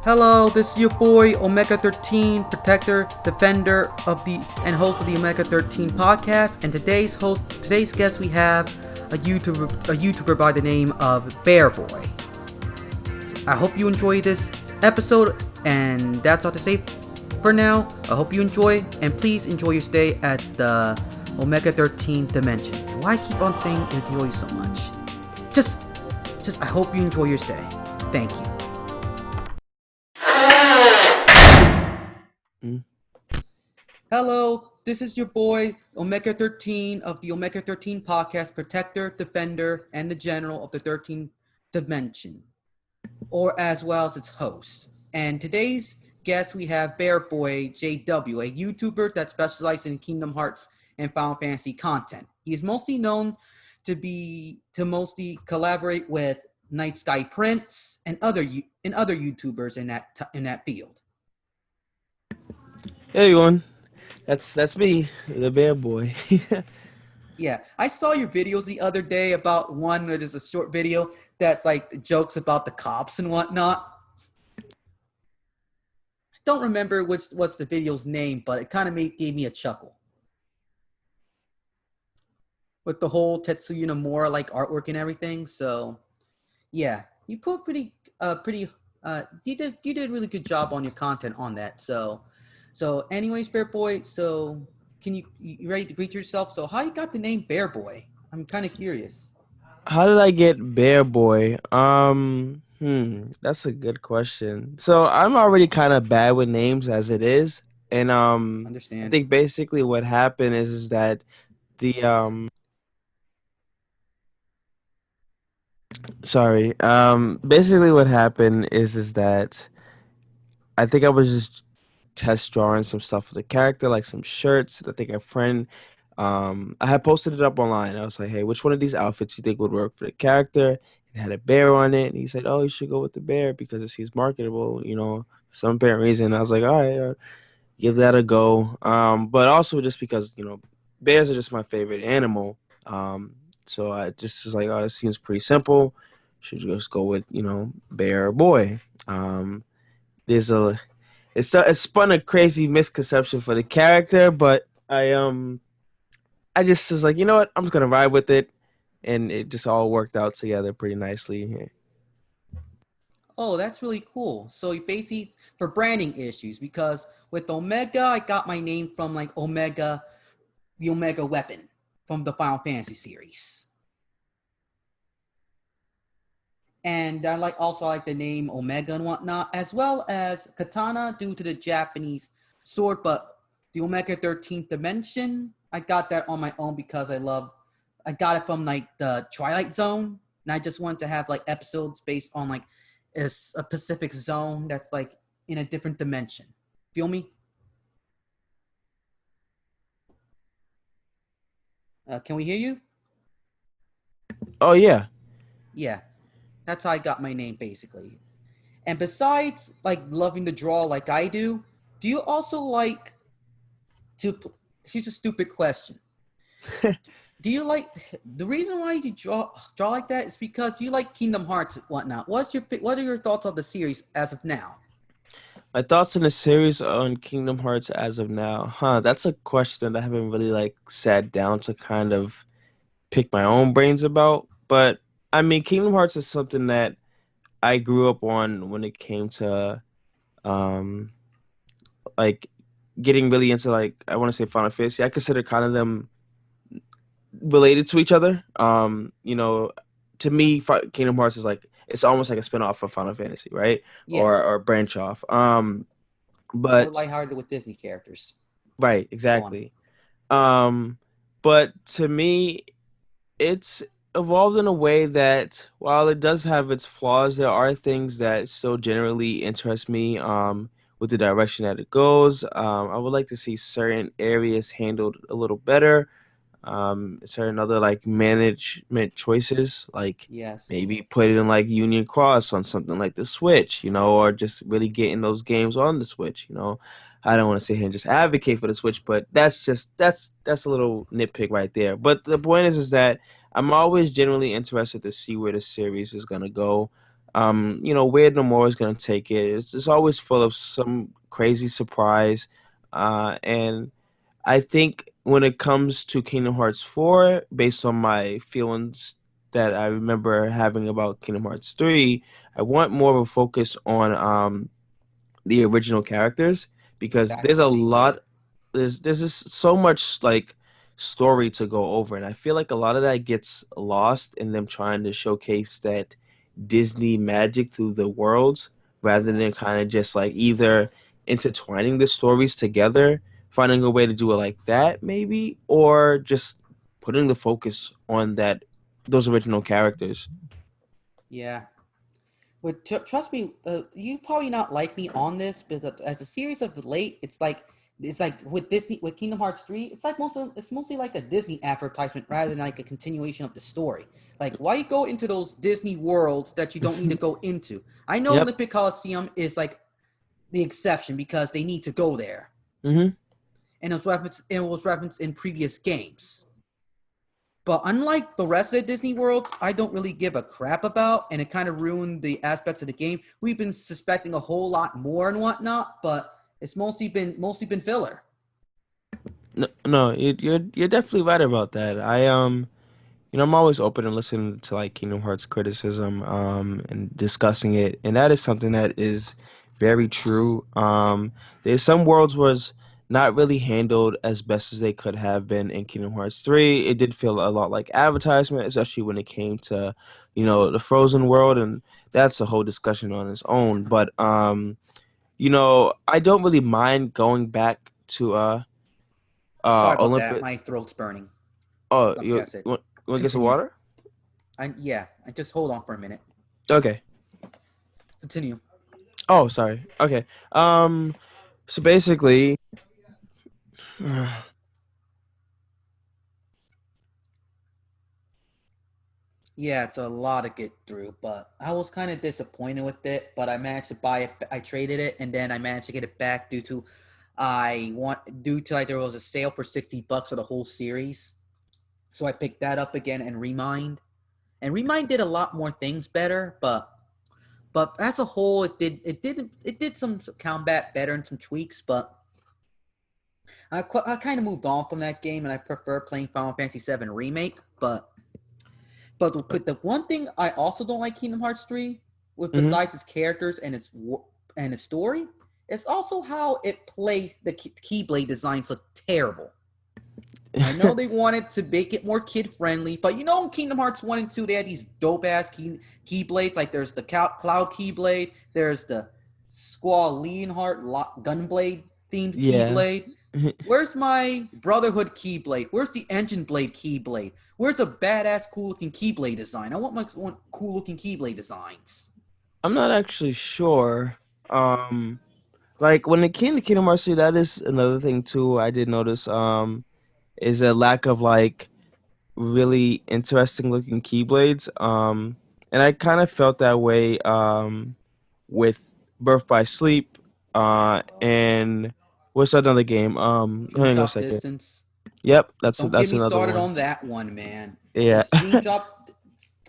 Hello, this is your boy Omega 13, protector, defender of the and host of the Omega 13 podcast. And today's guest we have a YouTuber by the name of Bearboy. I hope you enjoy this episode, and that's all to say for now. I hope you enjoy, and please enjoy your stay at the Omega 13 dimension. And why I keep on saying enjoy so much? Just I hope you enjoy your stay. Thank you. Hello, this is your boy Omega 13 of the Omega 13 podcast, protector, defender, and the general of the 13th dimension, or as well as its host. And today's guest we have Bearboy JW, a YouTuber that specializes in Kingdom Hearts and Final Fantasy content. He is mostly known to mostly collaborate with Night Sky Prince and other YouTubers in that field. Hey everyone, that's me, the bear boy. Yeah, I saw your videos the other day about one where there's a short video that's like jokes about the cops and whatnot. I don't remember what's the video's name, but it kind of gave me a chuckle. With the whole Tetsuya Nomura like artwork and everything. So, yeah, you put you did a really good job on your content on that. So anyways, Bear Boy, so can you ready to greet yourself? So how you got the name Bear Boy? I'm kind of curious. How did I get bear boy? That's a good question. So I'm already kind of bad with names as it is, and I Understand? think basically what happened is that the basically what happened is that I think I was just test drawing some stuff for the character, like some shirts. I think a friend, I had posted it up online. I was like, "Hey, which one of these outfits you think would work for the character?" It had a bear on it, and he said, "Oh, you should go with the bear because it seems marketable." For some apparent reason. I was like, "All right, give that a go." But also just because bears are just my favorite animal. So I just was like, "Oh, this seems pretty simple. Should just go with bear boy." There's a It spun a crazy misconception for the character, but I just was like, you know what, I'm just gonna ride with it, and it just all worked out together pretty nicely. Oh, that's really cool. So you basically for branding issues because with Omega, I got my name from like Omega, the Omega weapon from the Final Fantasy series. And I like the name Omega and whatnot, as well as Katana due to the Japanese sword. But the Omega 13th Dimension, I got that on my own because I got it from like the Twilight Zone, and I just wanted to have like episodes based on like a Pacific zone that's like in a different dimension. Feel me? Can we hear you? Oh yeah. Yeah, that's how I got my name basically. And besides like loving to draw like I do you also like to? She's a stupid question. Do you like the reason why you draw like that is because you like Kingdom Hearts and whatnot? What are your thoughts on the series as of now? My thoughts on the series on Kingdom Hearts as of now, huh? That's a question that I haven't really like sat down to kind of pick my own brains about. But I mean, Kingdom Hearts is something that I grew up on when it came to um like getting really into, like, I want to say Final Fantasy. I consider kind of them related to each other. To me, Kingdom Hearts is like, it's almost like a spinoff of Final Fantasy, right? Yeah, Or branch off. more But lighthearted with Disney characters. right, Go on. exactly. Um, but to me, it's evolved in a way that while it does have its flaws, there are things that still generally interest me. With the direction that it goes, I would like to see certain areas handled a little better. Certain other like management choices, like Yes. maybe put it in like Union Cross on something like the Switch, or just really getting those games on the Switch. I don't want to sit here and just advocate for the Switch, but that's a little nitpick right there. But the point is that I'm always genuinely interested to see where the series is gonna go. where Nomura is gonna take it. It's always full of some crazy surprise, and I think when it comes to Kingdom Hearts 4, based on my feelings that I remember having about Kingdom Hearts 3, I want more of a focus on the original characters because there's Exactly, a same here. lot there's just so much like story to go over, and I feel like a lot of that gets lost in them trying to showcase that Disney magic through the worlds rather Yeah. than kind of just like either intertwining the stories together, finding a way to do it like that maybe, or just putting the focus on those original characters. Yeah. But trust me, you probably not like me on this, but as a series of late, it's like with Disney with Kingdom Hearts 3, it's mostly like a Disney advertisement rather than like a continuation of the story. Like, why go into those Disney worlds that you don't need to go into? I know Yep. Olympic Coliseum is like the exception because they need to go there, Hmm. and it was referenced in previous games. But unlike the rest of the Disney worlds, I don't really give a crap about, and it kind of ruined the aspects of the game. We've been suspecting a whole lot more and whatnot, but it's mostly been filler. No, no, you're definitely right about that. I'm always open and listening to like Kingdom Hearts criticism, and discussing it, and that is something that is very true. There's some worlds was not really handled as best as they could have been in Kingdom Hearts 3. It did feel a lot like advertisement, especially when it came to, the Frozen world, and that's a whole discussion on its own. But I don't really mind going back to Sorry about that. Olympus. My throat's burning. Oh, Let me you guess it. want to get some Continue. water? I just hold on for a minute. Okay. Continue. Oh, sorry. Okay. So basically, Yeah, it's a lot to get through, but I was kind of disappointed with it. But I managed to buy it. I traded it, and then I managed to get it back due to like there was a sale for $60 for the whole series. So I picked that up again and Remind. And Remind did a lot more things better, but as a whole, it did some combat better and some tweaks. But I kind of moved on from that game, and I prefer playing Final Fantasy VII Remake. But the one thing I also don't like Kingdom Hearts 3, with hmm besides its characters and its story, it's also how it plays. The Keyblade designs look terrible. I know they wanted to make it more kid friendly, but in Kingdom Hearts 1 and 2, they had these dope ass keyblades. Like there's the Cloud Keyblade, there's the Squall Leonhardt Gunblade themed yeah. Keyblade. Where's my Brotherhood Keyblade? Where's the Engine Blade Keyblade? Where's a badass cool looking Keyblade design? I want cool looking Keyblade designs. I'm not actually sure. Um, like when it came to Kingdom Hearts 3, that is another thing too. I did notice. Is a lack of like really interesting looking keyblades. And I kind of felt that way. With Birth by Sleep. And what's another game? Hang on a Drop second. distance. Yep, Don't get that's me another started one. on that one, man. Yeah. Those dream drop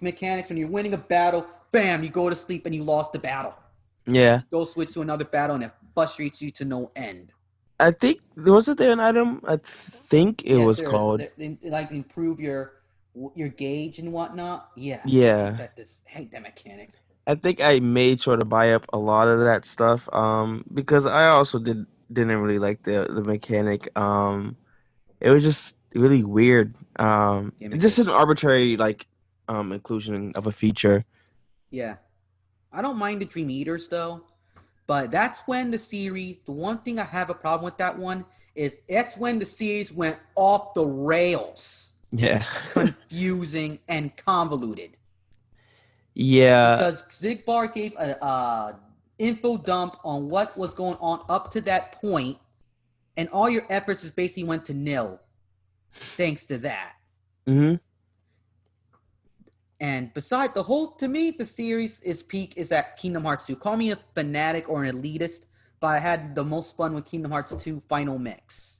mechanics when you're winning a battle, bam, you go to sleep and you lost the battle. Yeah. You go switch to another battle and it frustrates you to no end. I think wasn't there an item? I think it Yes, was there is. called. Like improve your gauge and whatnot. Yes, I hate Yeah. that. Hate that mechanic. I think I made sure to buy up a lot of that stuff. Because I also didn't really like the mechanic. It was just really weird. Just an Gimmickish. arbitrary like inclusion of a feature. Yeah, I don't mind the Dream Eaters though, but that's when the series. The one thing I have a problem with that one is that's when the series went off the rails, Yeah. confusing and convoluted. Yeah. Because Zigbar gave a info dump on what was going on up to that point, and all your efforts just basically went to nil thanks to that. Hmm. And beside the whole, to me, the series is peak is at Kingdom Hearts 2. Call me a fanatic or an elitist, but I had the most fun with Kingdom Hearts 2 Final Mix.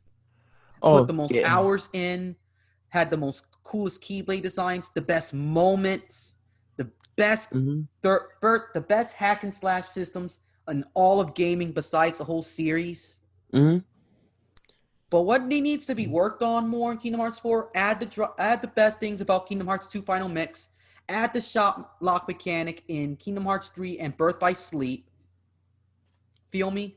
Put Oh, the most yeah. hours in, had the most coolest Keyblade designs, the best moments, the Best Mhm. the best hack and slash systems in all of gaming besides the whole series. Mhm. But what needs to be worked on more in Kingdom Hearts 4? Add the best things about Kingdom Hearts 2 Final Mix. Add the shot lock mechanic in Kingdom Hearts 3 and Birth by Sleep. Feel me?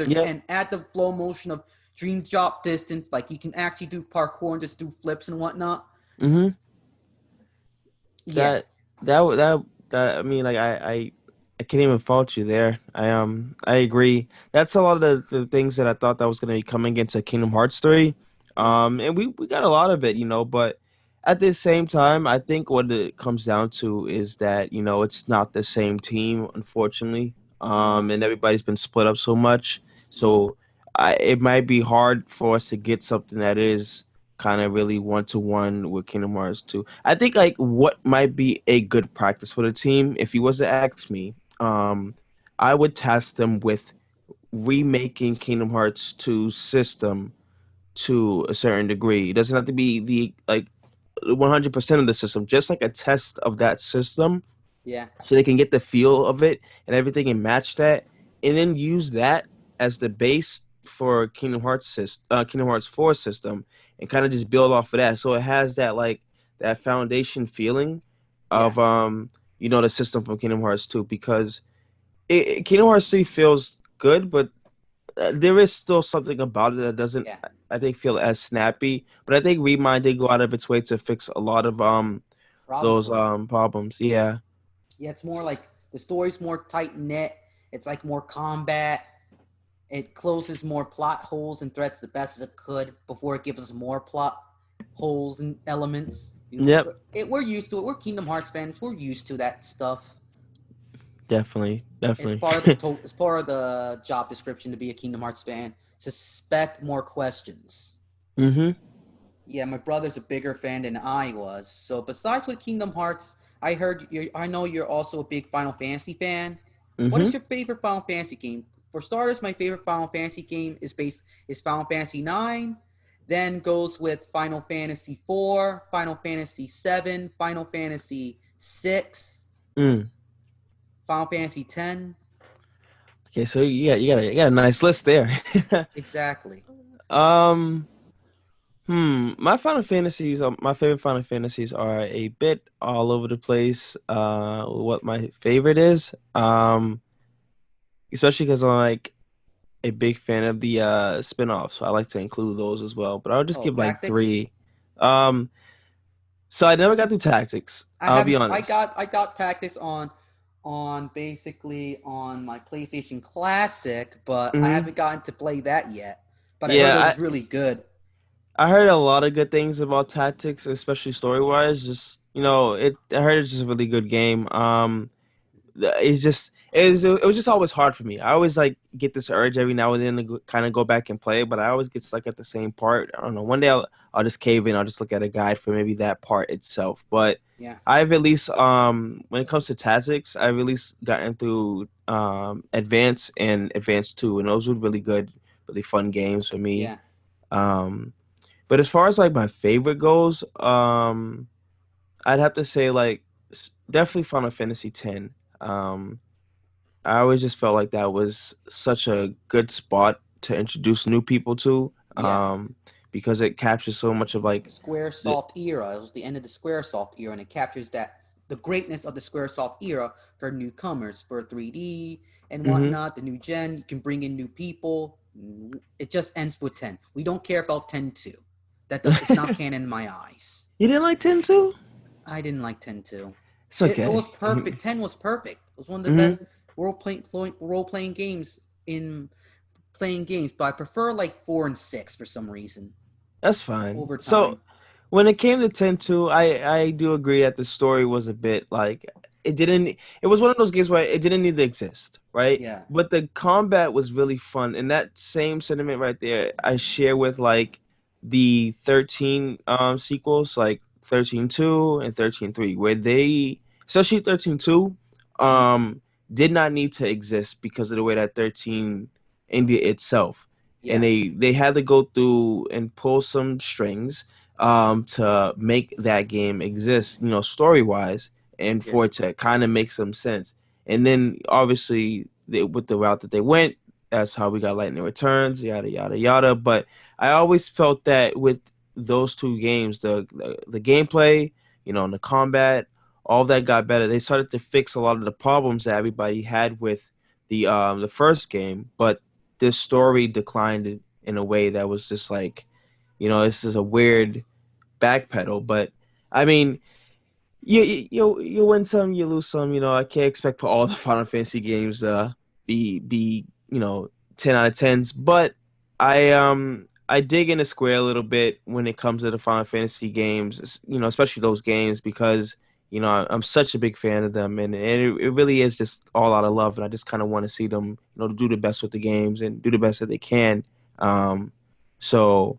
Yep. And add the flow motion of Dream Drop Distance, like you can actually do parkour and just do flips and whatnot. Mhm. Yeah, That that I mean, like I can't even fault you there. I agree. That's a lot of the things that I thought that was going to be coming into Kingdom Hearts 3. yeah, And we got a lot of it, but at the same time, I think what it comes down to is that, it's not the same team, unfortunately. no, And everybody's been split up so much. So it might be hard for us to get something that is kind of really one to one with Kingdom Hearts 2. I think like what might be a good practice for the team, if you was to ask me, I would task them with remaking Kingdom Hearts 2 system to a certain degree. It doesn't have to be the like 100% of the system, just like a test of that system yeah, so they can get the feel of it and everything and match that, and then use that as the base for Kingdom Hearts 4 system, and kind of just build off of that. So it has that like that foundation feeling yeah, of the system from Kingdom Hearts 2, because Kingdom Hearts 3 feels good, but there is still something about it that doesn't, yeah. I think, feel as snappy. But I think Remind did go out of its way to fix a lot of Problems those with it. problems. Yeah. Yeah, it's more like the story's more tight knit. It's like more combat. It closes more plot holes and threads the best as it could before it gives us more plot holes and elements. Yep. We're used to it. We're Kingdom Hearts fans. We're used to that stuff. Definitely, It's definitely. part of it's part of the job description to be a Kingdom Hearts fan. Suspect more questions. Mm-hmm. Yeah, my brother's a bigger fan than I was. So besides with Kingdom Hearts, I know you're also a big Final Fantasy fan. What Mm-hmm. is your favorite Final Fantasy game? For starters, my favorite Final Fantasy game is Final Fantasy 9, then goes with Final Fantasy 4, Final Fantasy 7, Final Fantasy 6, Mm. Final Fantasy 10. Okay, so you got a nice list there. Exactly. um, my favorite Final Fantasies are a bit all over the place. What my favorite is, especially because I'm like a big fan of the spin-offs, so I like to include those as well. But I'll just Oh, give like tactics. three. Um, so I never got through Tactics. I I'll be haven't. honest. I got Tactics on basically on my PlayStation Classic, but I Hmm. haven't gotten to play that yet. But I heard it Yeah, was really good. I heard a lot of good things about Tactics, especially story wise. Just I heard it's just a really good game. It was just always hard for me. I always like get this urge every now and then to kind of go back and play, but I always get stuck at the same part. I don't know. One day I'll just cave in. I'll just look at a guide for maybe that part itself. But Yeah, I've at least when it comes to Tactics, I've at least gotten through Advance and Advance 2, and those were really good, really fun games for me. yeah, Um, but as far as like my favorite goes, I'd have to say like definitely Final Fantasy X. Um, I always just felt like that was such a good spot to introduce new people to, yeah. because it captures so much of like The the. SquareSoft era. It was the end of the SquareSoft era, and it captures that the greatness of the SquareSoft era for newcomers for 3D and Hmm. whatnot. The new gen, you can bring in new people. It just ends with 10. We don't care about 10-2. That does. It's not canon in my eyes. You didn't like 10 too? I didn't like 10-2. It's It okay. was perfect. 10 was perfect. It was one of the Hmm. best role playing games in playing games, but I prefer like 4 and 6 for some reason That's fine. over So time. when it came to 10-2, I do agree that the story was a bit like it was one of those games where it didn't need to exist, right? Yeah. But the combat was really fun, and that same sentiment right there I share with like the 13 sequels, like 13-2 and 13-3, where they, especially 13-2, Mm-hmm. did not need to exist because of the way that 13 ended itself, and Yeah. they had to go through and pull some strings to make that game exist, story wise. and Yeah. for it to kind of make some sense. And then obviously with the route that they went, that's how we got Lightning Returns, yada yada yada. But I always felt that with those two games, the gameplay, and the combat, all that got better. They started to fix a lot of the problems that everybody had with the first game, but this story declined in a way that was just like, this is a weird backpedal. But I mean, you win some, you lose some. I can't expect for all the Final Fantasy games be 10 out of 10s. But I dig into Square a little bit when it comes to the Final Fantasy games. Especially those games because I'm such a big fan of them, and it really is just all out of love, and I just kind of want to see them do the best with the games and do the best that they can. So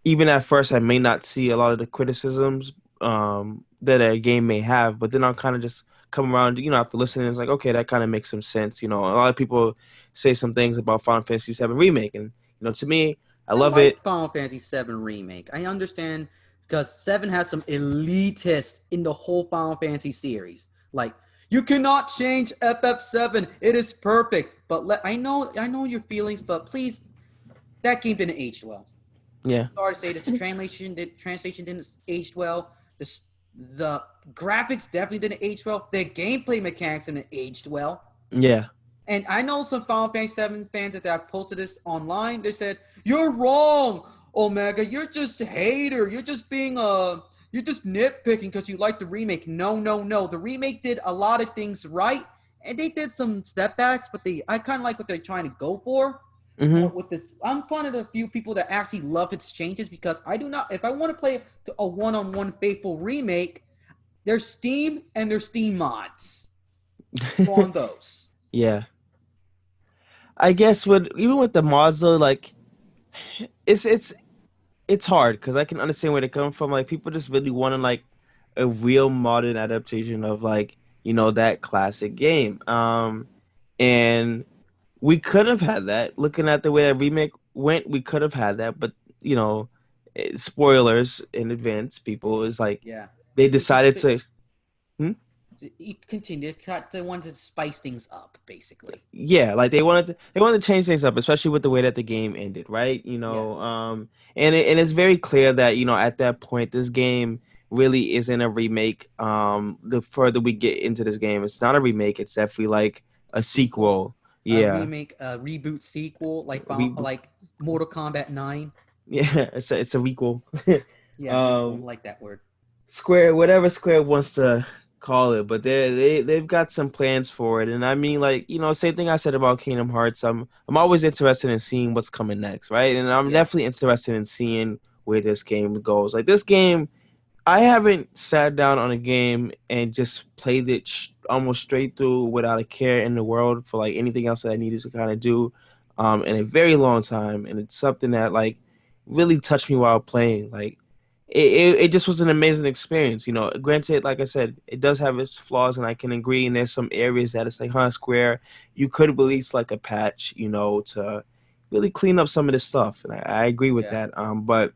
even at first I may not see a lot of the criticisms that a game may have, but then I'll kind of just come around, after listening, it's like, okay, that kind of makes some sense. A lot of people say some things about Final Fantasy VII Remake, and to me, I I love it. like Final Fantasy VII Remake. I understand because 7 has some elitists in the whole Final Fantasy series. Like, you cannot change FF7. It is perfect. But I know your feelings, but please, that game didn't age well. Yeah, Sorry to say this. The translation didn't age well. The graphics definitely didn't age well. The gameplay mechanics didn't age well. yeah. And I know some Final Fantasy 7 fans that have posted this online. They said, "You're wrong, Omega. You're just a hater. You're just nitpicking because you like the remake." No, no, no. The remake did a lot of things right, and they did some step backs, but I kind of like what they're trying to go for. Hmm. But with this, I'm one of the few people that actually love its changes because I do not. If I want to play a one-on-one faithful remake, there's Steam and there's Steam mods. Go on those. Yeah. I guess even with the mods though, like it's hard because I can understand where they come from. Like people just really want like a real modern adaptation of like that classic game. And we could have had that. Looking at the way that remake went, we could have had that. But you know, spoilers in advance. People is like Yeah. they They just decided to. Hmm? continue. They wanted to spice things up, basically. Yeah, like they wanted to change things up, especially with the way that the game ended, right? Yeah. And it's very clear that at that point this game really isn't a remake. The further we get into this game, it's not a remake. It's definitely like a Sequel. sequel. A Yeah, remake, a reboot sequel, we like Mortal Kombat 9. yeah, it's a requel. Yeah, requel. I um, like that word. Square, whatever Square wants to call it, but they've got some plans for it. And I mean, like, same thing I said about Kingdom Hearts. I'm always interested in seeing what's coming next, right? And I'm Yeah. definitely interested in seeing where this game goes. Like this game, I haven't sat down on a game and just played it almost straight through without a care in the world for like anything else that I needed to kind of do in a very long time. And it's something that like really touched me while playing. Like it just was an amazing experience. Granted, like I said, it does have its flaws, and I can agree. And there's some areas that it's like, Square, you could release like a patch, to really clean up some of this stuff. And I agree with Yeah. that. But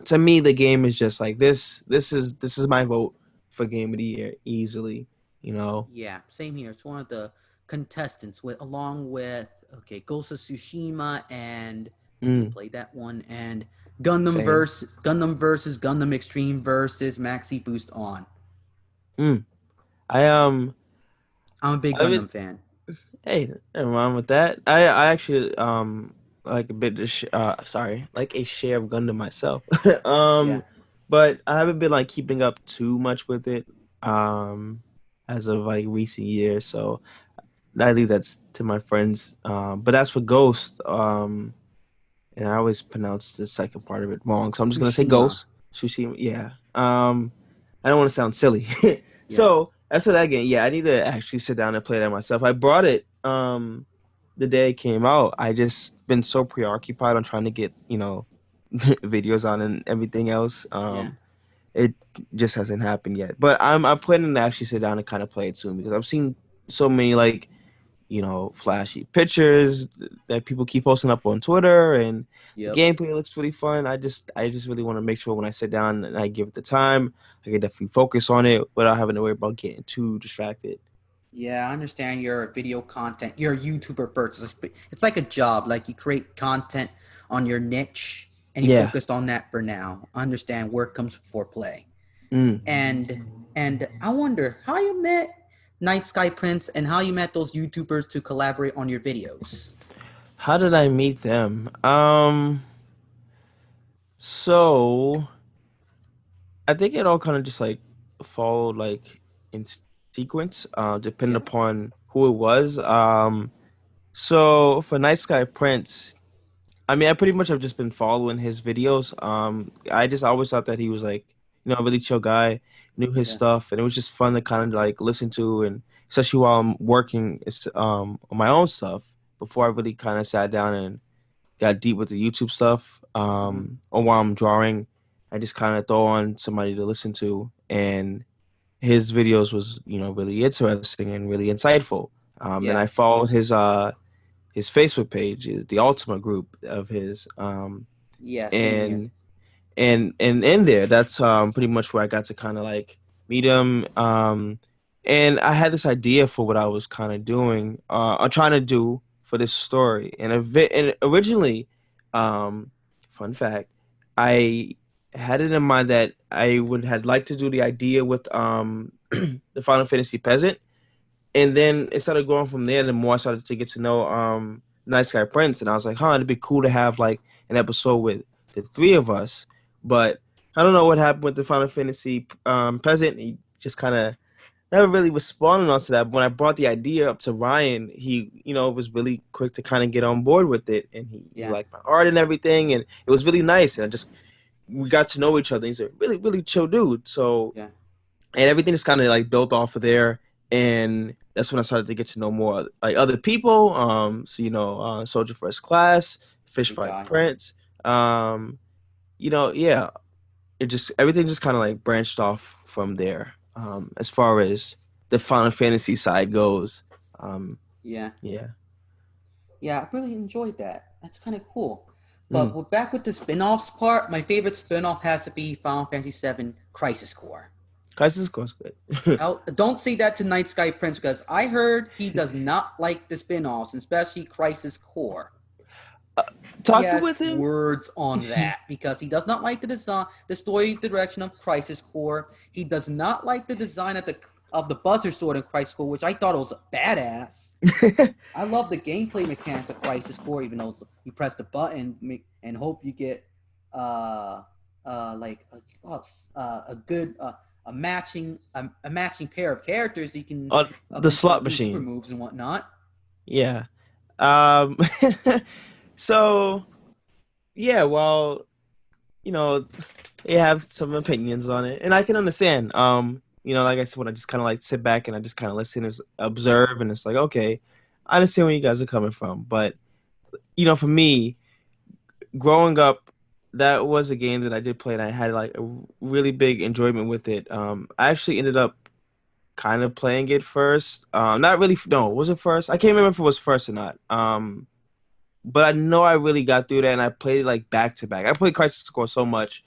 to me, the game is just like this. This is my vote for game of the year easily. You know. Yeah. Same here. It's one of the contestants along with Ghost of Tsushima and I didn't Mm, play that one and same. Gundam versus Gundam Extreme versus Maxi Boost on. Mm. I I'm a big I Gundam would. fan. Hey, never mind with that. I actually like a bit sorry, like a share of Gundam myself. Yeah. But I haven't been like keeping up too much with it um as of like recent years. So I leave that to my friends. But as for Ghost, and I always pronounce the second part of it wrong, so I'm just gonna say Tsushima. Ghost. Sushi, yeah. I don't want to sound silly. Yeah. So as for that game, yeah, I need to actually sit down and play that myself. I brought it the day it came out. I just been so preoccupied on trying to get videos on and everything else. Yeah. It just hasn't happened yet. But I'm planning to actually sit down and kind of play it soon because I've seen so many like flashy pictures that people keep posting up on Twitter, and the Yep. gameplay looks really fun. I just really want to make sure when I sit down and I give it the time, I can definitely focus on it without having to worry about getting too distracted. Yeah, I understand you're a video content. You're a YouTuber first. It's like a job. Like you create content on your niche and you Yeah. focused on that for now. I understand work comes before play. Mm. And I wonder how you met Night Sky Prince and how you met those YouTubers to collaborate on your videos. How did I meet them? So I think it all kind of just like followed like in sequence, depending Yep. upon who it was. So for Night Sky Prince, I mean, I pretty much have just been following his videos. I just always thought that he was like, a really chill guy, knew his Yeah. stuff, and it was just fun to kind of like listen to, and especially while I'm working, it's on my own stuff before I really kind of sat down and got deep with the YouTube stuff. Hmm. Or while I'm drawing, I just kind of throw on somebody to listen to, and his videos was really interesting and really insightful. And Yeah. I followed his Facebook page, is the Ultimate group of his, Yeah. Same here. and and in there, that's pretty much where I got to kind of like meet him. And I had this idea for what I was kind of doing, or trying to do for this story, and originally, um, fun fact, I had it in mind that I would had liked to do the idea with the Final Fantasy peasant, and then it started going from there. The more I started to get to know Nice Guy Prince, and I was like, huh, it'd be cool to have like an episode with the three of us. But I don't know what happened with the Final Fantasy peasant. He just kind of never really responded onto that. But when I brought the idea up to Ryan, he was really quick to kind of get on board with it, and he Yeah. liked my art and everything, and it was really nice. And we got to know each other. He's a really really chill dude. So, Yeah. and everything just kind of like built off of there, and that's when I started to get to know more like other people. So Soldier First Class, Good Fishfight guy. Prince. Um, yeah, it just everything just kind of like branched off from there. As far as the Final Fantasy side goes. Um, Yeah. yeah. Yeah. I really enjoyed that. That's kind of cool. But Mm. we're back with the spin-offs part. My favorite spin-off has to be Final Fantasy VII Crisis Core. Crisis Core's good. Don't say that to Night Sky Prince because I heard he does not like the spin-offs, especially Crisis Core. He Talking has with him. words on that because he does not like the design, the story direction of Crisis Core. He does not like the design of the Buzzer Sword in Crisis Core, which I thought was badass. I love the gameplay mechanics of Crisis Core, even though you press the button and hope you get uh like a good a matching pair of characters you can The eventually slot do super machine. moves and whatnot. Yeah. Um, so yeah, well, you know, they have some opinions on it, and I can understand. Like I said, when I just kind of like sit back and I just kind of listen and observe, and it's like, okay, I understand where you guys are coming from, but for me, growing up, that was a game that I did play, and I had like a really big enjoyment with it. I actually ended up kind of playing it first. Not really. No, was it first? I can't remember if it was first or not. But I know I really got through that, and I played it like back to back. I played Crisis Core so much,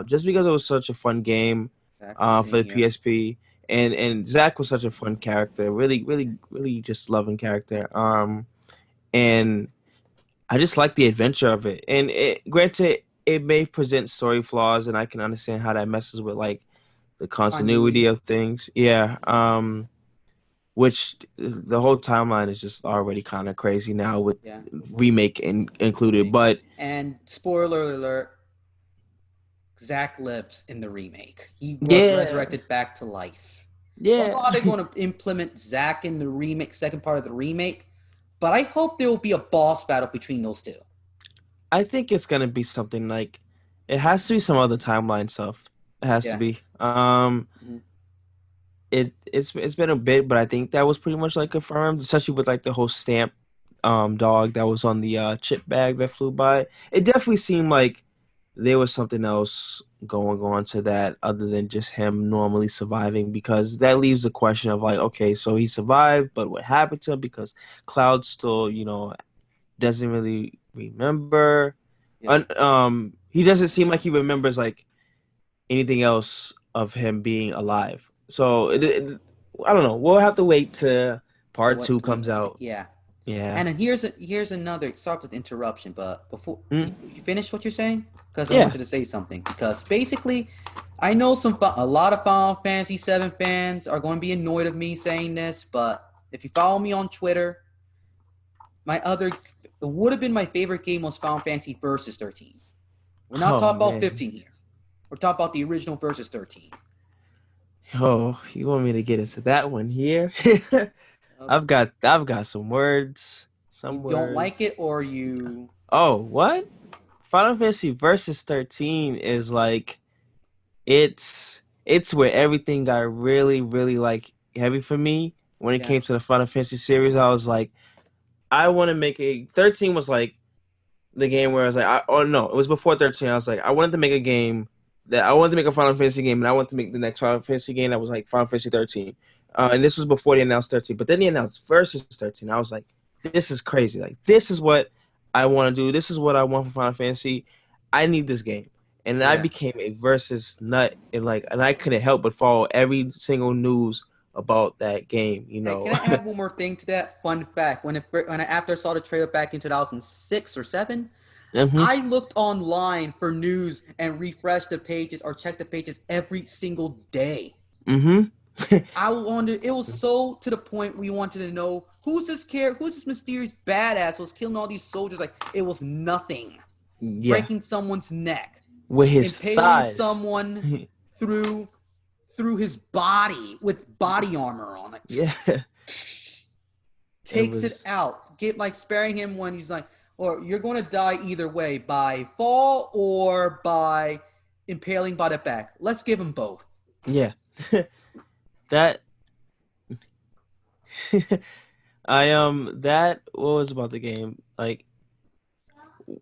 just because it was such a fun game, Exactly, for same the here. PSP, and Zach was such a fun character, really, really, really just loving character. And I just like the adventure of it. And granted, it may present story flaws, and I can understand how that messes with like the continuity Continuity. of things. Yeah. Which the whole timeline is just already kind of crazy now with Yeah. remake included. Remake. But And spoiler alert, Zach lives in the remake. He was yeah, resurrected back to life. Don't yeah, know how they're going to implement Zach in the remake, second part of the remake, but I hope there will be a boss battle between those two. I think it's gonna be something like it has to be some other timeline stuff. It has to Yeah. be. Mhm. It's been a bit, but I think that was pretty much like confirmed, especially with like the whole stamp dog that was on the chip bag that flew by. It definitely seemed like there was something else going on to that other than just him normally surviving because that leaves the question of like, okay, so he survived, but what happened to him? Because Cloud still, doesn't really remember. Yep. He doesn't seem like he remembers like anything else of him being alive. So I don't know. We'll have to wait till So part what two we comes see? out. Yeah. Yeah. And then here's another. Sorry for the interruption, but before Mm, you finish what you're saying, because I yeah. wanted to say something. Because basically, I know a lot of Final Fantasy VII fans are going to be annoyed of me saying this, but if you follow me on Twitter, my other it would have been my favorite game was Final Fantasy Versus 13. We're not Oh talking about man. 15 here. We're talking about the original Versus 13. Oh, you want me to get into that one here? Uh, I've got some words. you Some don't like words. it, or Yeah. you? Oh, what? Final Fantasy Versus 13 is like it's where everything got really, really like heavy for me when it Yeah, came to the Final Fantasy series. I was like, I want to make a 13 was like the game where I was like, oh no, it was before 13. I was like, I wanted to make a game that I wanted to make a Final Fantasy game, and I wanted to make the next Final Fantasy game that was like Final Fantasy 13. And this was before they announced 13, but then they announced Versus 13. I was like, this is crazy. Like, this is what I want to do. This is what I want for Final Fantasy. I need this game. And I yeah. became a Versus nut, and I couldn't help but follow every single news about that game. Hey, can I add one more thing to that? Fun fact: after I saw the trailer back in 2006 or seven, hmm I looked online for news and refreshed the pages or checked the pages every single day. hmm I wondered. It was so to the point we wanted to know who's this mysterious badass who was killing all these soldiers. Like it was nothing, yeah, breaking someone's neck, with his impaling thighs. someone through through his body with body armor on it. Yeah, it Takes it was. out, get like sparing him when he's like, or you're going to die either way by fall or by impaling by the back. Let's give him both. Yeah, that that what was about the game like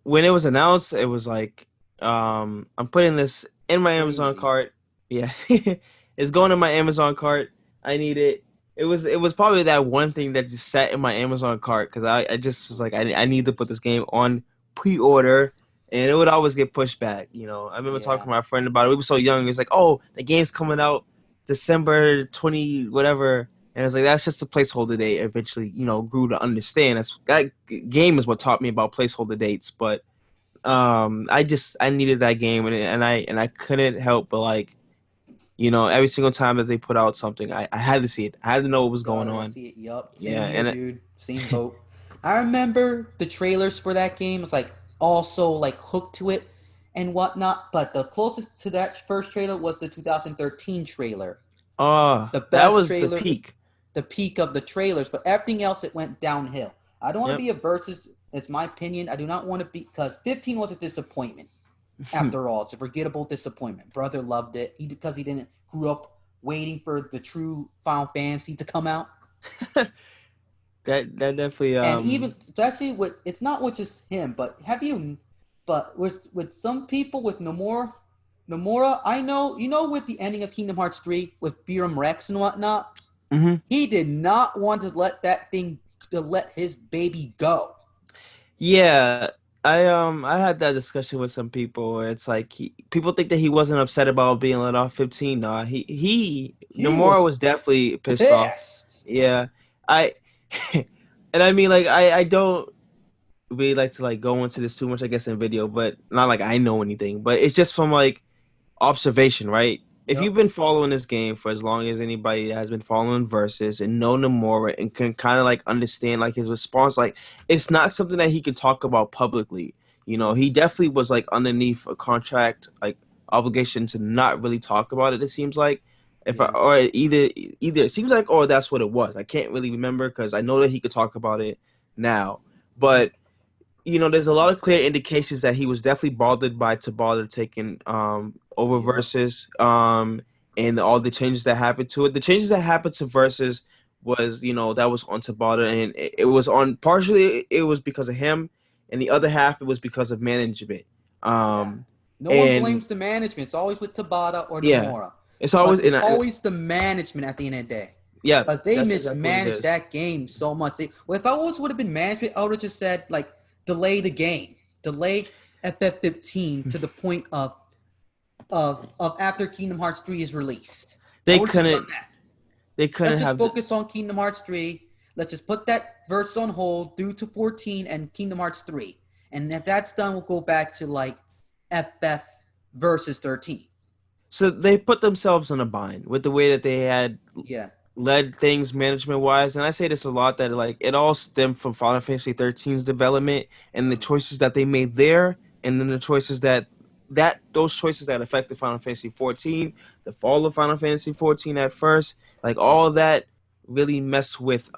when it was announced, it was like, I'm putting this in my Amazon Crazy. cart. Yeah, it's going in my Amazon cart. I need it. It was probably that one thing that just sat in my Amazon cart because I just was like I need to put this game on pre-order, and it would always get pushed back. I remember talking Yeah. to my friend about it. We were so young. It was like, oh, the game's coming out December 20 whatever. And it's like that's just a placeholder date. Eventually, grew to understand that game is what taught me about placeholder dates. But I needed that game, and I couldn't help but like every single time that they put out something, I had to see it. I had to know what was going Gotta on. see it. Yup. Yeah, Same here, and dude. Same boat. I remember the trailers for that game was like also like hooked to it and whatnot, but the closest to that first trailer was the 2013 trailer. The that best was the trailer, peak. the peak of the trailers, but everything else it went downhill. I don't want to Yep. be a versus. It's my opinion. I do not want to be because 15 was a disappointment. After all, it's a forgettable disappointment. Brother loved it because he didn't grew up waiting for the true Final Fantasy to come out. That definitely And even especially with it's not with just him, but have you but with some people with Nomura, I know with the ending of Kingdom Hearts 3 with Biram Rex and whatnot, mhm. he did not want to let that thing to let his baby go. Yeah, I had that discussion with some people where it's like people think that he wasn't upset about being let off 15. No, he He Nomura was was definitely pissed off. pissed. Yeah. I and I mean like I don't really like to like go into this too much I guess in video, but not like I know anything, but it's just from like observation, right? If you've Yep. been following this game for as long as anybody has been following Versus and know Nomura and can kind of like understand like his response, like it's not something that he can talk about publicly. He definitely was like underneath a contract like obligation to not really talk about it. It seems like if I, Yeah. or either it seems like or that's what it was. I can't really remember because I know that he could talk about it now, but there's a lot of clear indications that he was definitely bothered by Tabata taking over Yep. versus and all the changes that happened to it. The changes that happened to versus was that was on Tabata and it was on partially it was because of him and the other half it was because of management. Yeah. Um No one And blames the management. It's always with Tabata or yeah, Nomura. it's always But and it's I, always the management at the end of the day. yeah, Because they that's exactly what it mismanaged is. that game so much. Well, if I always would have been management, I would have just said, like, delay the game. Delay FF15 to the point of after Kingdom Hearts 3 is released. I They would have just done couldn't that. they Let's couldn't just have the, focus on Kingdom Hearts 3. Let's just put that verse on hold due to 14 and Kingdom Hearts 3. And if that's done, we'll go back to like FF versus 13. so they put themselves in a bind with the way that they had Yeah. led things management wise. And I say this a lot that like it all stemmed from Final Fantasy 13's development and the choices that they made there, and then the choices that those choices that affected Final Fantasy 14, the fall of Final Fantasy 14 at first, like all of that really messed with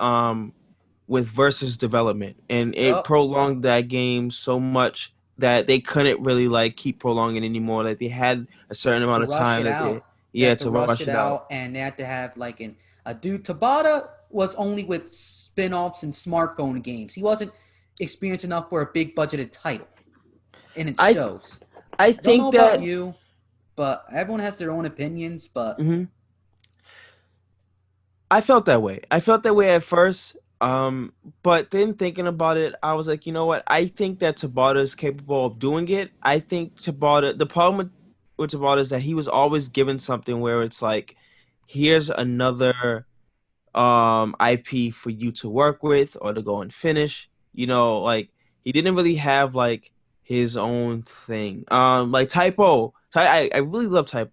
versus development, and it Yup. prolonged that game so much that they couldn't really like keep prolonging it anymore. Like they had a certain To amount of rush time it that out. They yeah, had to to rush rush it it out. out, and they had to have like a dude. Tabata was only with spin-offs and smartphone games. He wasn't experienced enough for a big budgeted title, and it I shows. I I don't know think about that you, but everyone has their own opinions. But mhm. I felt that way. I felt that way at first. But then thinking about it, I was like, you know what? I think that Tabata is capable of doing it. I think Tabata, the problem with Tabata is that he was always given something where it's like, here's another IP for you to work with or to go and finish. You know, like he didn't really have like his own thing. Like I really love Type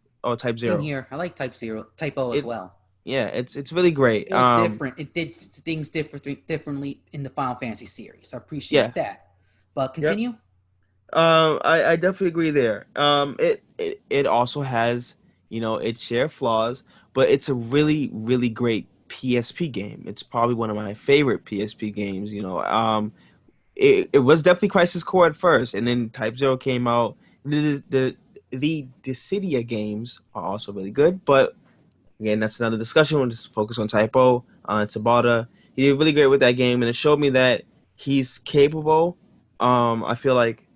same Zero. here. I like Type Zero, Type O as It well. yeah, it's really great. It was different. It did things differently in the Final Fantasy series. I Yeah. appreciate that. But Yep. continue. I definitely agree there. It also has, its share flaws, but it's a really, really great PSP game. It's probably one of my favorite PSP games, it was definitely Crisis Core at first, and then Type Zero came out. The Dissidia games are also really good, but again, that's another discussion. We'll just focus on Typo, Tabata. He did really great with that game, and it showed me that he's capable. I feel like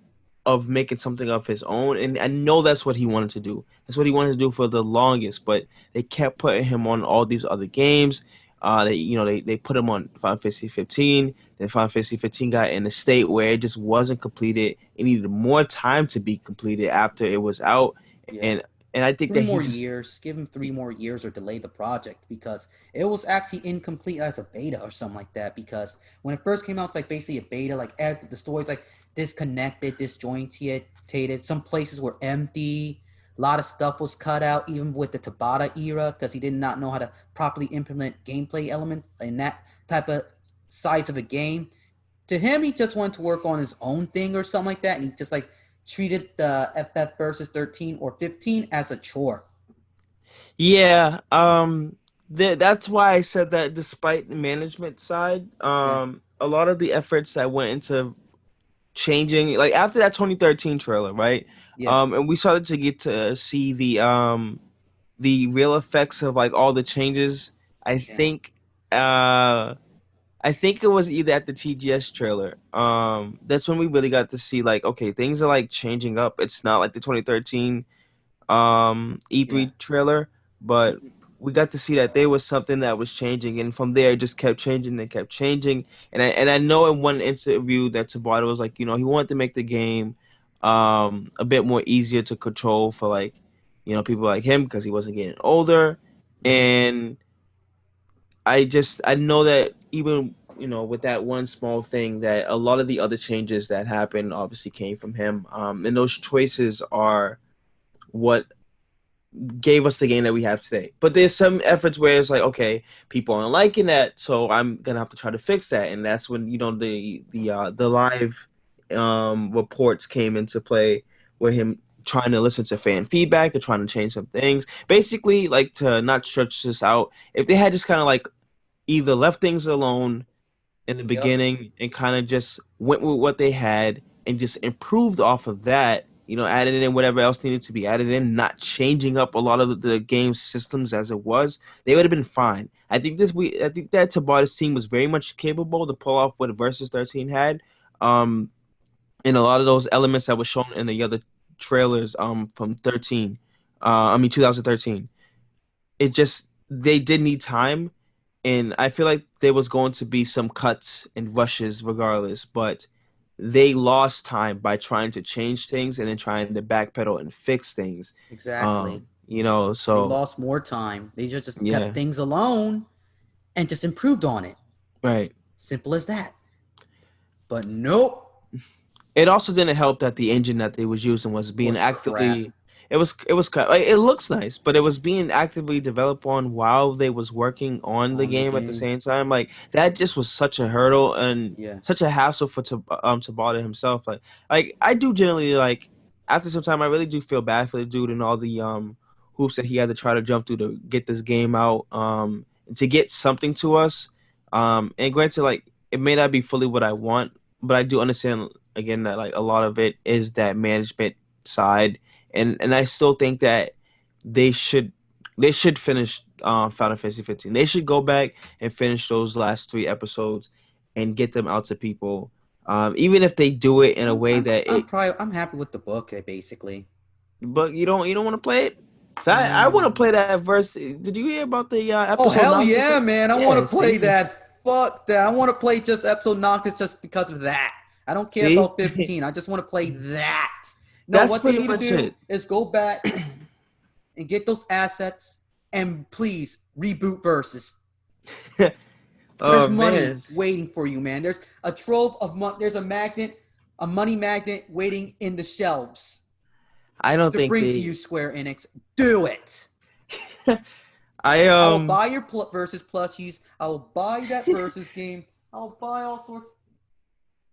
of making something of his own, and I know that's what he wanted to do. That's what he wanted to do for the longest, but they kept putting him on all these other games. They put him on Final Fantasy 15. Then Final Fantasy 15 got in a state where it just wasn't completed. It needed more time to be completed after it was out, Yeah. and and I think Three that he more just years. Give him 3 more years or delay the project because it was actually incomplete as a beta or something like that. Because when it first came out, it's like basically a beta. Like the story's like disconnected, disjointed. Some places were empty. A lot of stuff was cut out, even with the Tabata era, because he did not know how to properly implement gameplay elements in that type of size of a game. To him, he just wanted to work on his own thing or something like that, and he just like treated the FF versus 13 or 15 as a chore. yeah. That's why I said that despite the management side, Yeah, a lot of the efforts that went into changing, like after that 2013 trailer, right? yeah, And we started to get to see the real effects of like all the changes. I yeah, think uh I think it was either at the TGS trailer. That's when we really got to see like, okay, things are like changing up. It's not like the 2013 yeah. E3 trailer, but we got to see that there was something that was changing, and from there it just kept changing and kept changing. And I know in one interview that Tabata was like, he wanted to make the game a bit more easier to control for like, people like him because he wasn't getting older. And I know that even with that one small thing, that a lot of the other changes that happened obviously came from him. And those choices are what gave us the game that we have today. But there's some efforts where it's like, okay, people aren't liking that, so I'm gonna have to try to fix that. And that's when the live reports came into play, where him trying to listen to fan feedback and trying to change some things. Basically, like to not stretch this out, if they had just kind of like either left things alone in the Yep. beginning and kind of just went with what they had and just improved off of that, added in whatever else needed to be added in, not changing up a lot of the game systems as it was, they would have been fine. I think that Tabata's team was very much capable to pull off what Versus 13 had. And a lot of those elements that were shown in the other trailers from 2013. It just they did need time, and I feel like there was going to be some cuts and rushes regardless, but they lost time by trying to change things and then trying to backpedal and fix things. Exactly. They So lost more time. They just kept yeah, things alone and just improved on it. right. Simple as that. But nope, It also didn't help that the engine that they was using was being was crap actively. Like it looks nice, but it was being actively developed on while they was working on the on the game at the game. same time. Like that just was such a hurdle and Yeah. such a hassle for Tabata himself. Like I do generally like after some time I really do feel bad for the dude and all the hoops that he had to try to jump through to get this game out to get something to us. And granted, like it may not be fully what I want, but I do understand again that like a lot of it is that management side, and I still think that they should they should finish Final Fantasy 15. They should go back and finish those last three episodes and get them out to people. Even if they do it in a way that it, I'm happy with the book basically. but you don't want to play it. So I want to Mm. play that verse. Did you hear about the Oh episode hell Noctis? yeah, man! I want Yeah, to play see, that. Fuck that! I want to play just episode Noctis just because of that. I don't care see, about 15. I just want to play that. No, that's what they pretty need to much do it. is go back and get those assets and please reboot versus. There's Oh money man, waiting for you, man. There's a trove of money. There's a money magnet waiting in the shelves I don't to think bring to they. you, Square Enix. Do it. I I will buy your versus plushies. I will buy that versus game. I'll buy all sorts.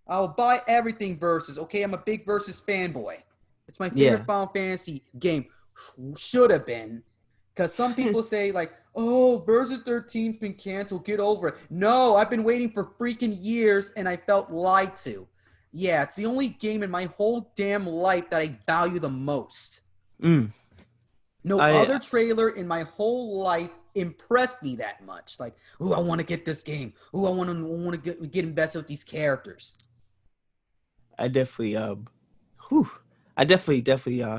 I'll buy everything versus. Okay, I'm a big versus fanboy. It's my favorite yeah. Final Fantasy game. Should have been. Because some people say, like, oh, Versus 13's been canceled. Get over it. No, I've been waiting for freaking years and I felt lied to. Yeah, it's the only game in my whole damn life that I value the most. Mm. No I other trailer in my whole life impressed me that much. Like, ooh, I want to get this game. Ooh, I want to get invested with these characters. I definitely whew, I definitely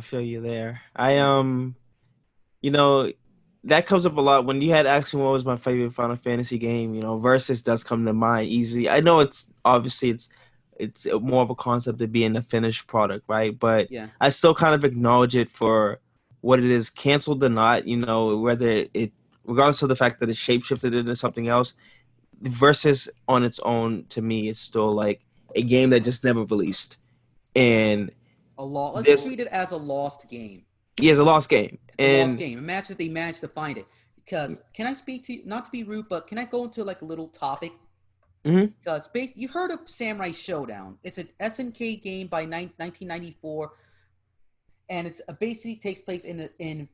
feel you there. Yeah. You know that comes up a lot when you had asking what was my favorite Final Fantasy game. Versus does come to mind easily. I know it's obviously it's more of a concept of being a finished product, right? But Yeah. I still kind of acknowledge it for what it is, canceled or not. Whether it regardless of the fact that it shapeshifted into something else. Versus on its own to me is still like a game that just never released, and Let's this treat it as a lost game. he has a lost game. It's a lost And game. Imagine if they managed to find it. Because can I speak to you? Not to be rude, but can I go into like a little topic? mhm, Because you heard of Samurai Showdown? It's an SNK game by 1994, and it's basically takes place in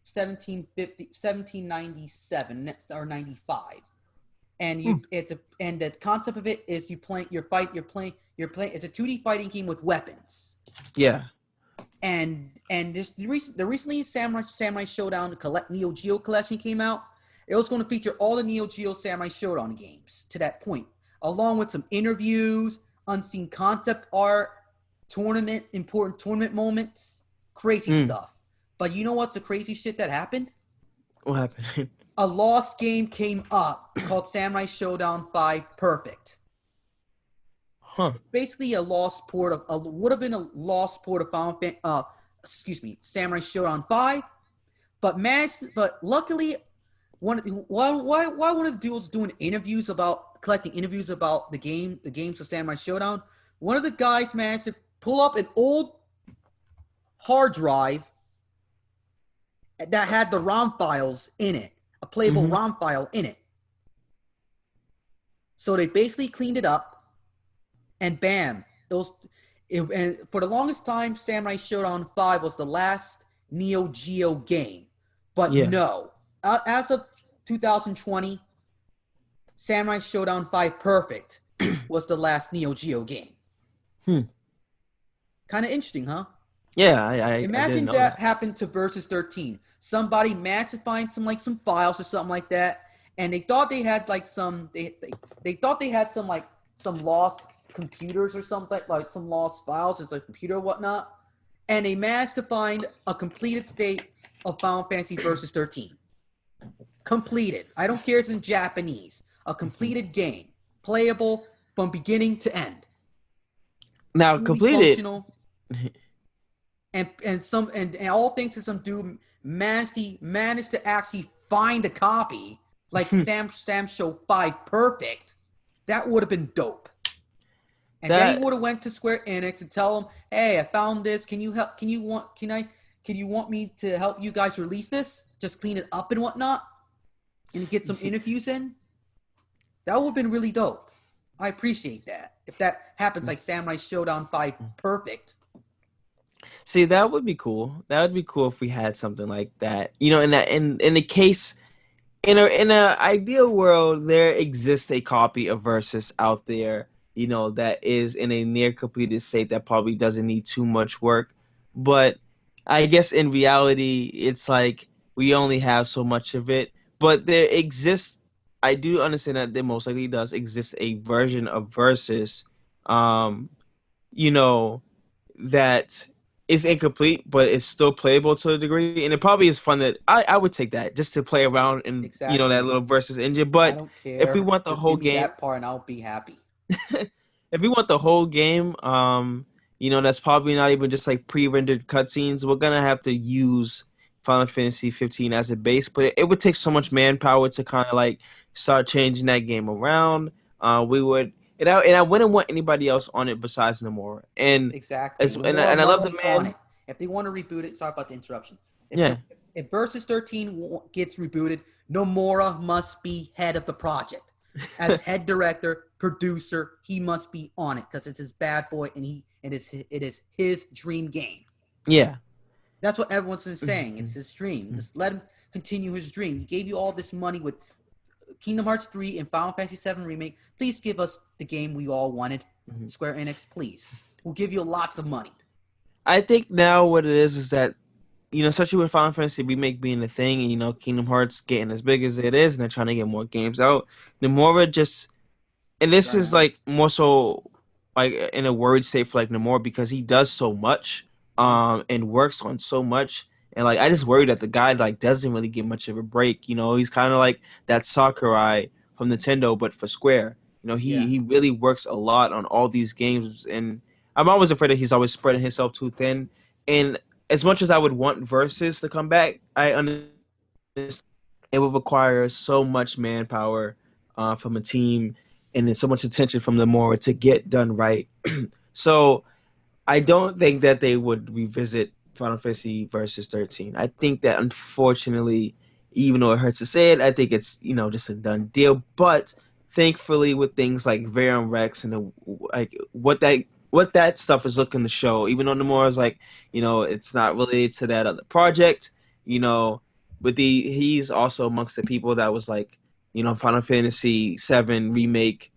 1797 or 95. And hmm, and the concept of it is you're playing it's a 2D fighting game with weapons. yeah, And the recently Samurai Showdown Neo Geo collection came out. It was going to feature all the Neo Geo Samurai Showdown games to that point, along with some interviews, unseen concept art, important tournament moments, crazy hmm. stuff. But you know what's the crazy shit that happened? What happened? A lost game came up called Samurai Showdown 5 Perfect. Huh? It's basically a lost port of would have been a lost port of Samurai Showdown 5, but luckily why one of the dudes doing interviews about collecting interviews about the games of Samurai Showdown, one of the guys managed to pull up an old hard drive that had the ROM files in it, a playable Hmm. ROM file in it. So they basically cleaned it up, and bam, and for the longest time, Samurai Showdown 5 was the last Neo Geo game. But Yeah. no, as of 2020, Samurai Showdown 5 Perfect was the last Neo Geo game. Hmm. Kind of interesting, huh? Yeah, I didn't Imagine know that that. happened to Versus 13. Somebody managed to find some files or something like that, and they thought they had like they thought they had some lost computers or something, like some lost files. It's a computer or whatnot. and they managed to find a completed state of Final Fantasy Versus 13. Completed. I don't care if it's in Japanese. A completed game, playable from beginning to end, Now fully completed. functional, and all thanks to some dude managed to actually find a copy like Sam Show 5 Perfect. That would have been dope. And then he That would have went to Square Enix and tell them, "Hey, I found this. Can you help? Can you want me to help you guys release this? Just clean it up and whatnot, and get some interviews in." That would have been really dope. I appreciate that. If that happens, like Samurai Showdown 5 Perfect. See, that would be cool. That would be cool if we had something like that. You know, in the case in a ideal world, there exists a copy of Versus out there, that is in a near completed state that probably doesn't need too much work. But I guess in reality, it's like we only have so much of it. But there exists, I do understand that there most likely does exist a version of Versus, um, you know, that is incomplete, but it's still playable to a degree. And it probably is fun that I would take that just to play around in, that Exactly. little versus engine. I But don't if we care. want the Just whole give me game, that part and I'll be happy. if we want the whole game, that's probably not even just like pre-rendered cutscenes. We're gonna have to use Final Fantasy 15 as a base, but it would take so much manpower to kind of like start changing that game around. We would, and I wouldn't want anybody else on it besides Nomura. And Exactly. as Nomura and I love must the be on man. it. If they want to reboot it, sorry about the interruption. If Yeah, the if Versus 13 gets rebooted, Nomura must be head of the project. As head director, producer, he must be on it because it's his bad boy and it is his dream game. yeah. That's what everyone's been saying. It's his dream. Just let him continue his dream. He gave you all this money with Kingdom Hearts 3 and Final Fantasy 7 Remake. Please give us the game we all wanted. Square Enix, please. We'll give you lots of money. I think now what it is that especially with Final Fantasy Remake being a thing, and Kingdom Hearts getting as big as it is, and they're trying to get more games out. Nomura just, and this is Burnout. like more so like in a worried state for like Nomura because he does so much, Yeah. and works on so much, and like I just worry that the guy like doesn't really get much of a break. He's kind of like that Sakurai from Nintendo, but for Square. Yeah. He really works a lot on all these games, and I'm always afraid that he's always spreading himself too thin. And as much as I would want Versus to come back, I understand it would require so much manpower from a team and then so much attention from the more to get done right. So I don't think that they would revisit Final Fantasy Versus 13. I think that unfortunately, even though it hurts to say it, I think it's just a done deal. But thankfully, with things like Varian Rex and like what that stuff is looking to show, even though Nomura is like it's not related to that other project, you know, but he's also amongst the people that was like Final Fantasy 7 remake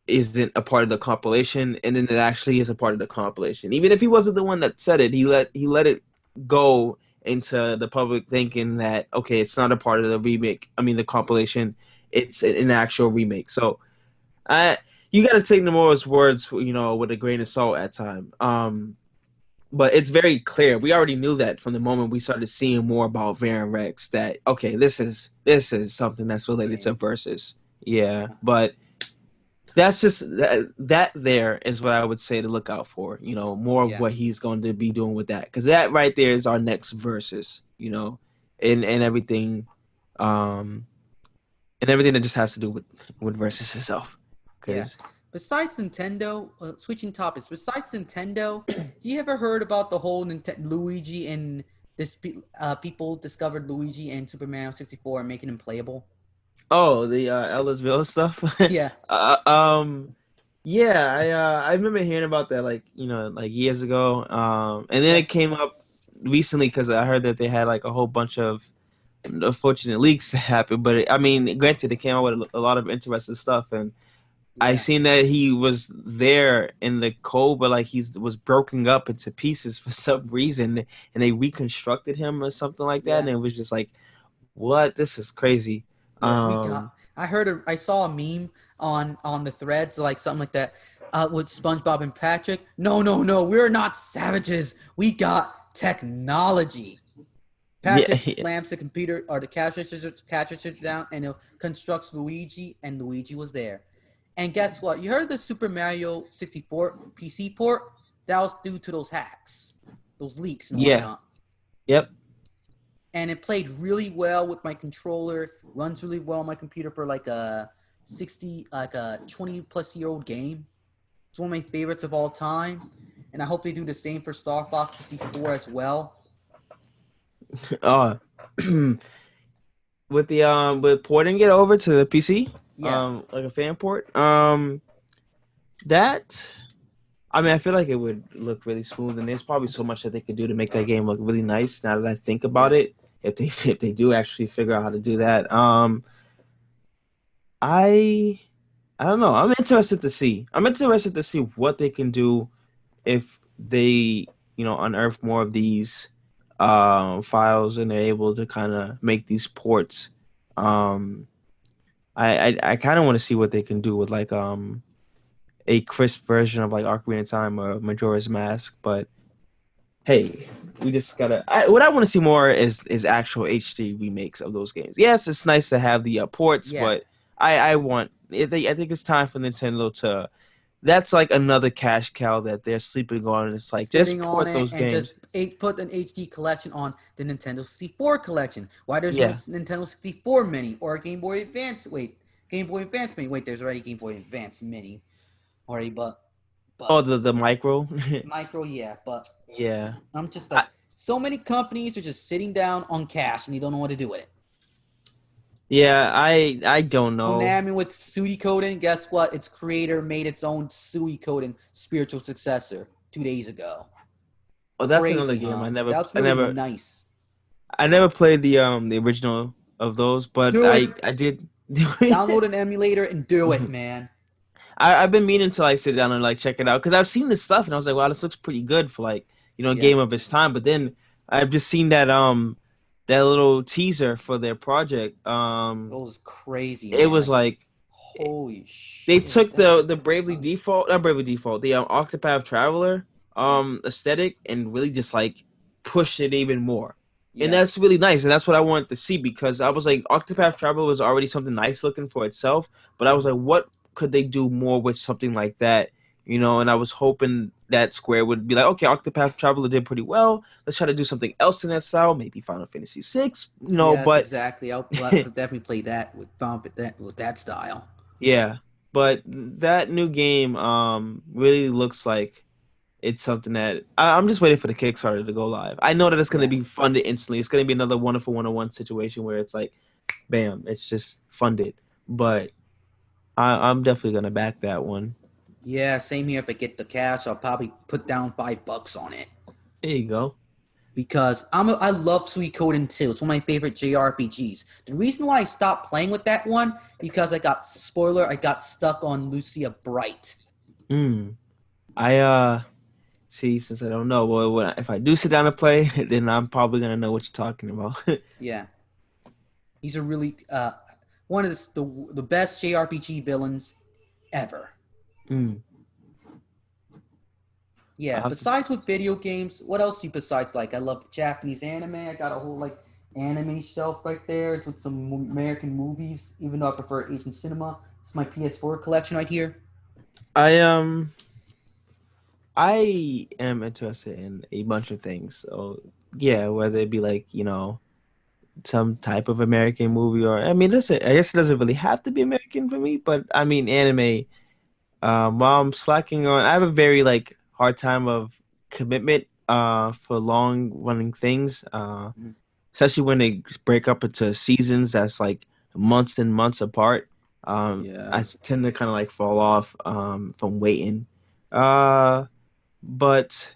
isn't a part of the compilation, and then it actually is a part of the compilation. Even if he wasn't the one that said it, he let it go into the public thinking that okay, it's not a part of the remake. I mean, the compilation. It's an actual remake. So I you got to take Nomura's words, with a grain of salt at time. But it's very clear. We already knew that from the moment we started seeing more about Baron Rex. That okay, this is something that's related to Game. Versus. Yeah, but that's just that there is what I would say to look out for. More of Yeah. what he's going to be doing with that, because that right there is our next Versus. And everything, um, and everything that just has to do with Versus itself. Yeah. Because Besides Nintendo, switching topics. Besides Nintendo, you ever heard about the whole Luigi and people discovered Luigi and Super Mario 64 and making him playable? oh, the Ellisville stuff. Yeah. uh, um, yeah, I remember hearing about that like like years ago. And then Yeah. it came up recently because I heard that they had like a whole bunch of unfortunate leaks that happened. But I mean, granted, it came out with a lot of interesting stuff, and I Yeah. seen that he was there in the code, but like he was broken up into pieces for some reason, and they reconstructed him or something like that, Yeah. and it was just like, what? This is crazy. Yeah, we got. Um, I saw a meme on the threads like something like that. With SpongeBob and Patrick. No, no, no. We're not savages. We got Technology. Yeah, Patrick slams the computer or the cash register down and it constructs Luigi, and Luigi was there. And guess what? You heard the Super Mario 64 PC port? That was due to those hacks, those leaks and yeah, whatnot. yep. And it played really well with my controller. Runs really well on my computer for like a 20-plus-year-old game. It's one of my favorites of all time, and I hope they do the same for Star Fox 64 as well. Uh, with porting it over to the PC, Yeah, like a fan port, that I mean, I feel like it would look really smooth, and there's probably so much that they could do to make that game look really nice. Now that I think about yeah. it, if they if they do actually figure out how to do that, I I don't know. I'm interested to see. I'm interested to see what they can do if they unearth more of these files and they're able to kind of make these ports. Um, I kind of want to see what they can do with like a crisp version of like Ocarina of Time or Majora's Mask, but hey, we just gotta. What I want to see more is actual HD remakes of those games. Yes, it's nice to have the ports, Yeah, but I want. I think it's time for Nintendo to. That's like another cash cow that they're sleeping on. It's like just sitting on port it those and just games. put an HD collection on the Nintendo 64 collection. Why there's no Yeah. Nintendo 64 Mini or Game Boy Advance? Wait, Game Boy Advance Mini. Wait, there's already Game Boy Advance Mini already, Oh, but the micro. micro, yeah. But Yeah. I'm just like I, so many companies are just sitting down on cash and they don't know what to do with it. yeah. I don't know. Konami with Suikoden, guess what? Its creator made its own Suikoden spiritual successor 2 days ago. Oh, that's another Crazy, game. huh? That's really nice. I never played the original of those, but Do it. I did. Download an emulator and do it, man. I've been meaning to like sit down and like check it out because I've seen this stuff and I was like, wow, this looks pretty good for like a Yeah. game of its time. But then I've just seen that little teaser for their project. It was crazy, It man. was Like, like holy they shit. took That the Bravely Default, not Bravely Default, the Octopath Traveler yeah. aesthetic and really just like pushed it even more. And Yeah. that's really nice, and that's what I wanted to see because I was like, Octopath Traveler was already something nice looking for itself, but I was like, what could they do more with something like that? And I was hoping that Square would be like, okay, Octopath Traveler did pretty well. Let's try to do something else in that style, maybe Final Fantasy VI, Yes, but exactly. I'll definitely play that with that style. yeah, but that new game really looks like it's something that I'm just waiting for the Kickstarter to go live. I know that it's going to Yeah. be funded instantly. It's going to be another Wonderful 101 situation where it's like, bam, it's just funded. But I'm definitely going to back that one. Yeah, same here. If I get the cash, I'll probably put down $5 on it. There you go. Because I love Suikoden 2. It's one of my favorite JRPGs. The reason why I stopped playing with that one because I got stuck on Lucia Bright. Mm. I see. Since I don't know, well, if I do sit down and play, then I'm probably gonna know what you're talking about. Yeah, he's a really one of the best JRPG villains ever. mm. I Yeah. have to. Besides with video games, what else you besides like? I love Japanese anime. I got a whole like anime shelf right there with some American movies. Even though I prefer Asian cinema, it's my PS4 collection right here. I I am interested in a bunch of things. So yeah, whether it be like some type of American movie or I mean, listen, I guess it doesn't really have to be American for me, but I mean, anime. While I'm slacking on, I have a very like hard time of commitment for long running things. Mhm. Especially when they break up into seasons that's like months and months apart. I Yeah. tend to kind of like fall off from waiting. Uh, but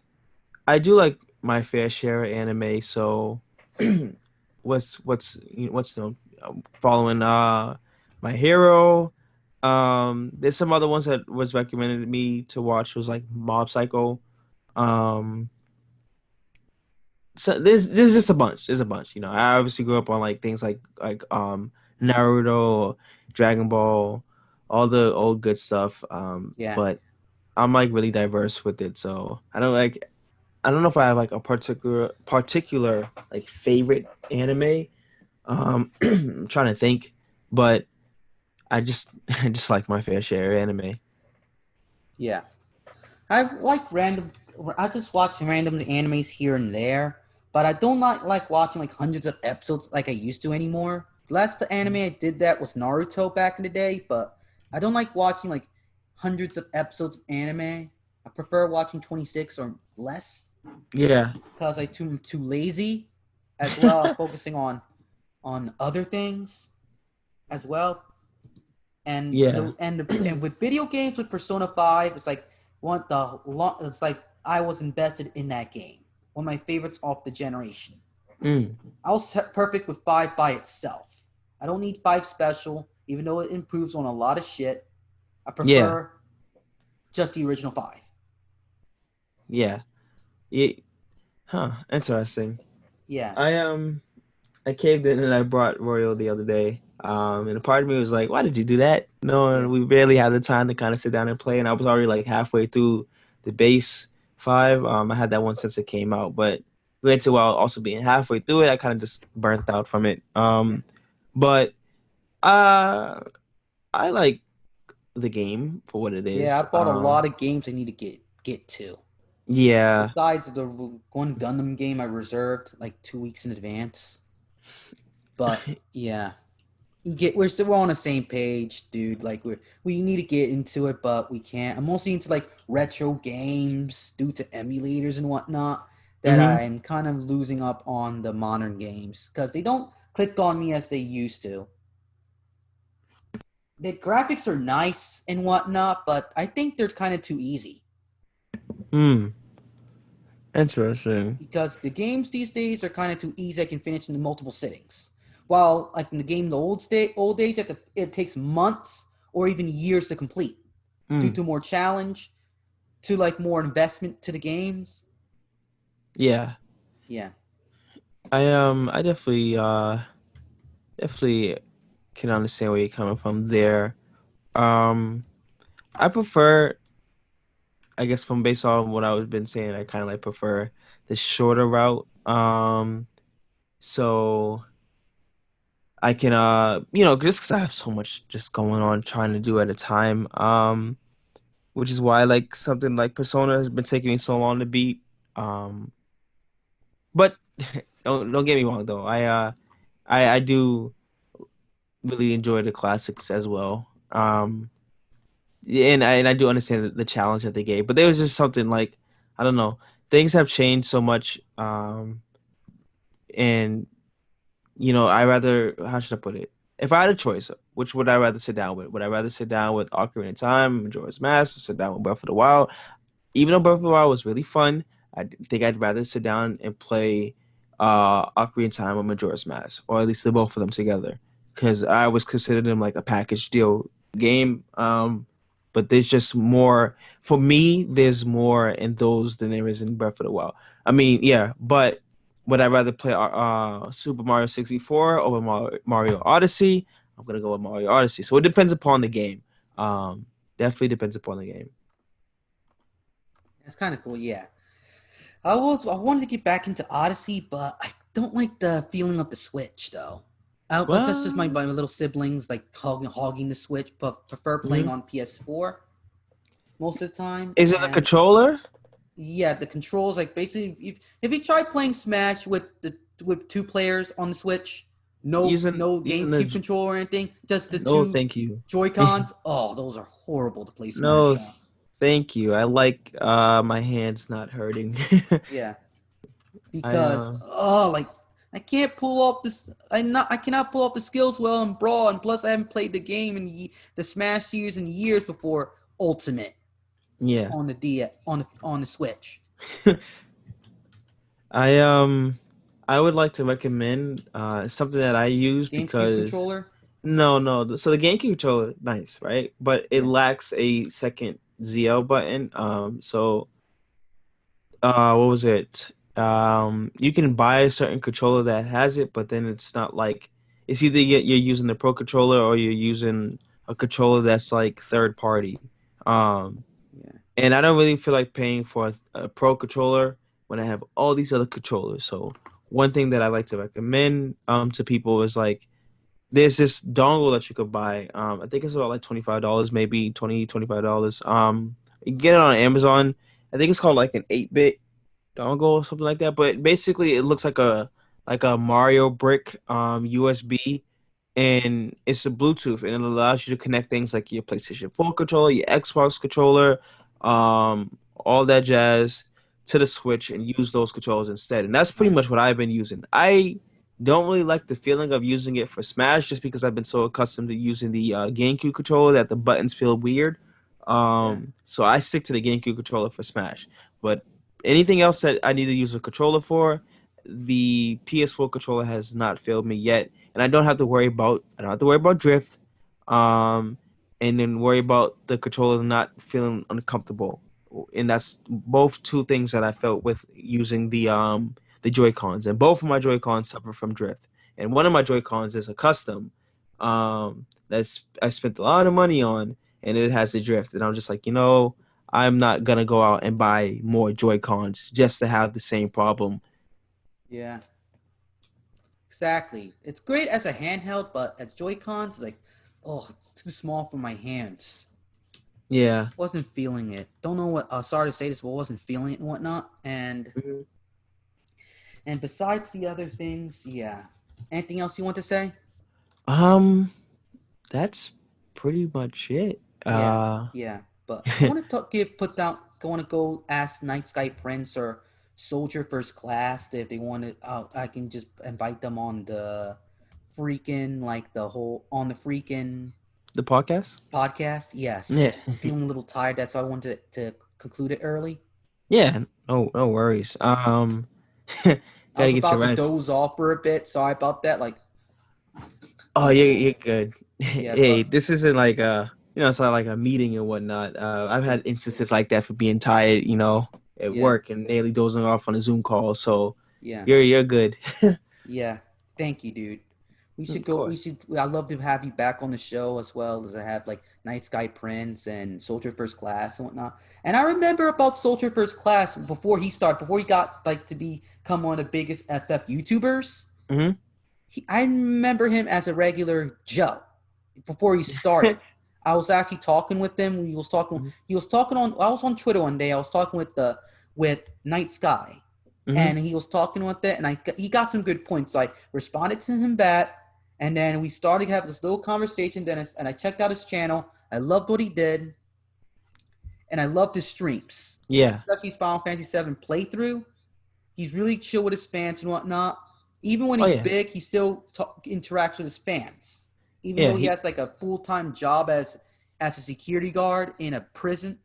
I do like my fair share of anime. So what's following My Hero. There's some other ones that was recommended to me to watch was like Mob Psycho. Um, so there's just a bunch. There's a bunch. I obviously grew up on like things like Naruto, Dragon Ball, all the old good stuff. Yeah. But I'm like really diverse with it, so I don't like. I don't know if I have like a particular like favorite anime. I'm trying to think, but I just I just like my fair share of anime. Yeah. I like random. I just watch random animes here and there, but I don't like watching like hundreds of episodes like I used to anymore. The last anime I did that was Naruto back in the day, but I don't like watching like hundreds of episodes of anime. I prefer watching 26 or less Yeah. because too lazy, as well as focusing on other things as well. Yeah. And with video games with Persona 5, it's like it's like I was invested in that game. One of my favorites of the generation. Mm. I was perfect with 5 by itself. I don't need 5 special, even though it improves on a lot of shit. I Yeah. prefer just the original 5. Yeah. Yeah. Huh. Interesting. Yeah, I I caved in and I brought Royal the other day. And a part of me was like, why did you do that? No, yeah, we barely had the time to kind of sit down and play, and I was already like halfway through the base five. I had that one since it came out, but granted, while also being halfway through it, I kind of just burnt out from it. But uh, I like the game for what it yeah. I is. bought a lot of games I need to get to. Yeah, Besides the one Gundam game I reserved like 2 weeks in advance. But yeah, we're on the same page, dude. Like we need to get into it, but we can't. I'm mostly into like retro games due to emulators and whatnot that hmm I'm kind of losing up on the modern games because they don't click on me as they used to. The graphics are nice and whatnot, but I think they're kind of too easy Hmm. Interesting. because the games these days are kind of too easy. I can finish in multiple sittings. While like in the game, the old days, it takes months or even years to complete due Hmm. to more challenge, to like more investment to the games. Yeah. Yeah, I definitely can understand where you're coming from there. Um, I prefer, I guess, from based on what I've been saying, I kind of like prefer the shorter route. So I can, just because I have so much just going on trying to do at a time. Which is why like something like Persona has been taking me so long to beat. Um, but don't get me wrong though. I do really enjoy the classics as well. Yeah, and I do understand the challenge that they gave, but there was just something like I don't know. Things have changed so much, and I rather how should I put it? If I had a choice, which would I rather sit down with? Would I rather sit down with Ocarina of Time, Majora's Mask, or sit down with Breath of the Wild? Even though Breath of the Wild was really fun, I think I'd rather sit down and play Ocarina of Time or Majora's Mask, or at least the both of them together, because I always consider them like a package deal game. But there's just more for me. There's more in those than there is in Breath of the Wild. I mean, yeah, but would I rather play Super Mario 64 over Mario Odyssey? I'm gonna go with Mario Odyssey. So it depends upon the game. Definitely depends upon the game. that's kind of cool. Yeah, I wanted to get back into Odyssey, but I don't like the feeling of the Switch though. That's just Well, my little siblings like hogging the Switch, but prefer playing mhm. on PS4 most of the time. Is it a And controller? yeah, the controls like basically if you try playing Smash with 2 players on the Switch, no Using the GameCube controller or anything, just the no, two thank you. Joy Cons. Oh, those are horrible to play Smash No, on. thank you. I like my hands not hurting. Yeah, I because like I can't pull off this. I cannot pull off the skills well in Brawl, and plus I haven't played the game in the Smash series in years before Ultimate yeah. on the on the Switch. I I would like to recommend something that I use GameCube because controller. no. So the GameCube controller, nice, right? But it Yeah. lacks a second ZL button. So what was it? You can buy a certain controller that has it, but then it's not like it's either you're using the Pro controller or you're using a controller that's like third party. Um, Yeah. and I don't really feel like paying for a Pro controller when I have all these other controllers. So one thing that I like to recommend to people is like there's this dongle that you could buy. I think it's about like $25, maybe 25 dollars. You can get it on Amazon. I think it's called like an 8-bit dongle or something like that. But basically, it looks like a Mario brick USB, and it's a Bluetooth, and it allows you to connect things like your PlayStation 4 controller, your Xbox controller, all that jazz to the Switch, and use those controllers instead. And that's pretty Right. much what I've been using. I don't really like the feeling of using it for Smash just because I've been so accustomed to using the GameCube controller that the buttons feel weird. Yeah. So I stick to the GameCube controller for Smash. But anything else that I need to use a controller for, the PS4 controller has not failed me yet, and I don't have to worry about drift, um, and then worry about the controller not feeling uncomfortable. And that's both two things that I felt with using the Joy Cons, and both of my Joy Cons suffer from drift. And one of my Joy Cons is a custom, that's I spent a lot of money on, and it has the drift. And I'm just like, I'm not gonna go out and buy more Joy Cons just to have the same problem. Yeah. Exactly. It's great as a handheld, but as Joy-Cons, it's like, oh, it's too small for my hands. Yeah. Wasn't feeling it. Don't know what. Sorry to say this, but wasn't feeling it and whatnot. Mhm. And besides the other things, yeah. Anything else you want to say? Um, that's pretty much it. Yeah, yeah. But I want to talk, give put down. I want to go ask Night Sky Prince or Soldier First Class if they want to. I can just invite them on the freaking like the whole on the freaking The podcast? podcast. Yes, Yeah. feeling a little tired. That's why I wanted to conclude it early. Yeah, no worries. I Gotta was get your about to rest. doze off for a bit. Sorry about that. Like, Oh, you're good. yeah, Hey, but this isn't like it's not like a meeting and whatnot. I've yeah, had instances like that for being tired, at yeah, work and nearly dozing off on a Zoom call. So yeah. you're good. Yeah, thank you, dude. We should Of go. We course. should. I'd love to have you back on the show as well as I have like Night Sky Prince and Soldier First Class and whatnot. And I remember about Soldier First Class before he got like to become one of the biggest FF YouTubers. Hmm. I remember him as a regular Joe before he started. I was actually talking with him. He was talking. Hmm. He was talking on. I was on Twitter one day. I was talking with Night Sky, Hmm. and he was talking with it, and he got some good points. So I responded to him back, and then we started having this little conversation. And I checked out his channel. I loved what he did, and I loved his streams, Yeah. especially his Final Fantasy VII playthrough. He's really chill with his fans and whatnot. Even when Oh he's yeah. big, he still interacts with his fans. Even Yeah. though he has like a full time job as a security guard in a prison,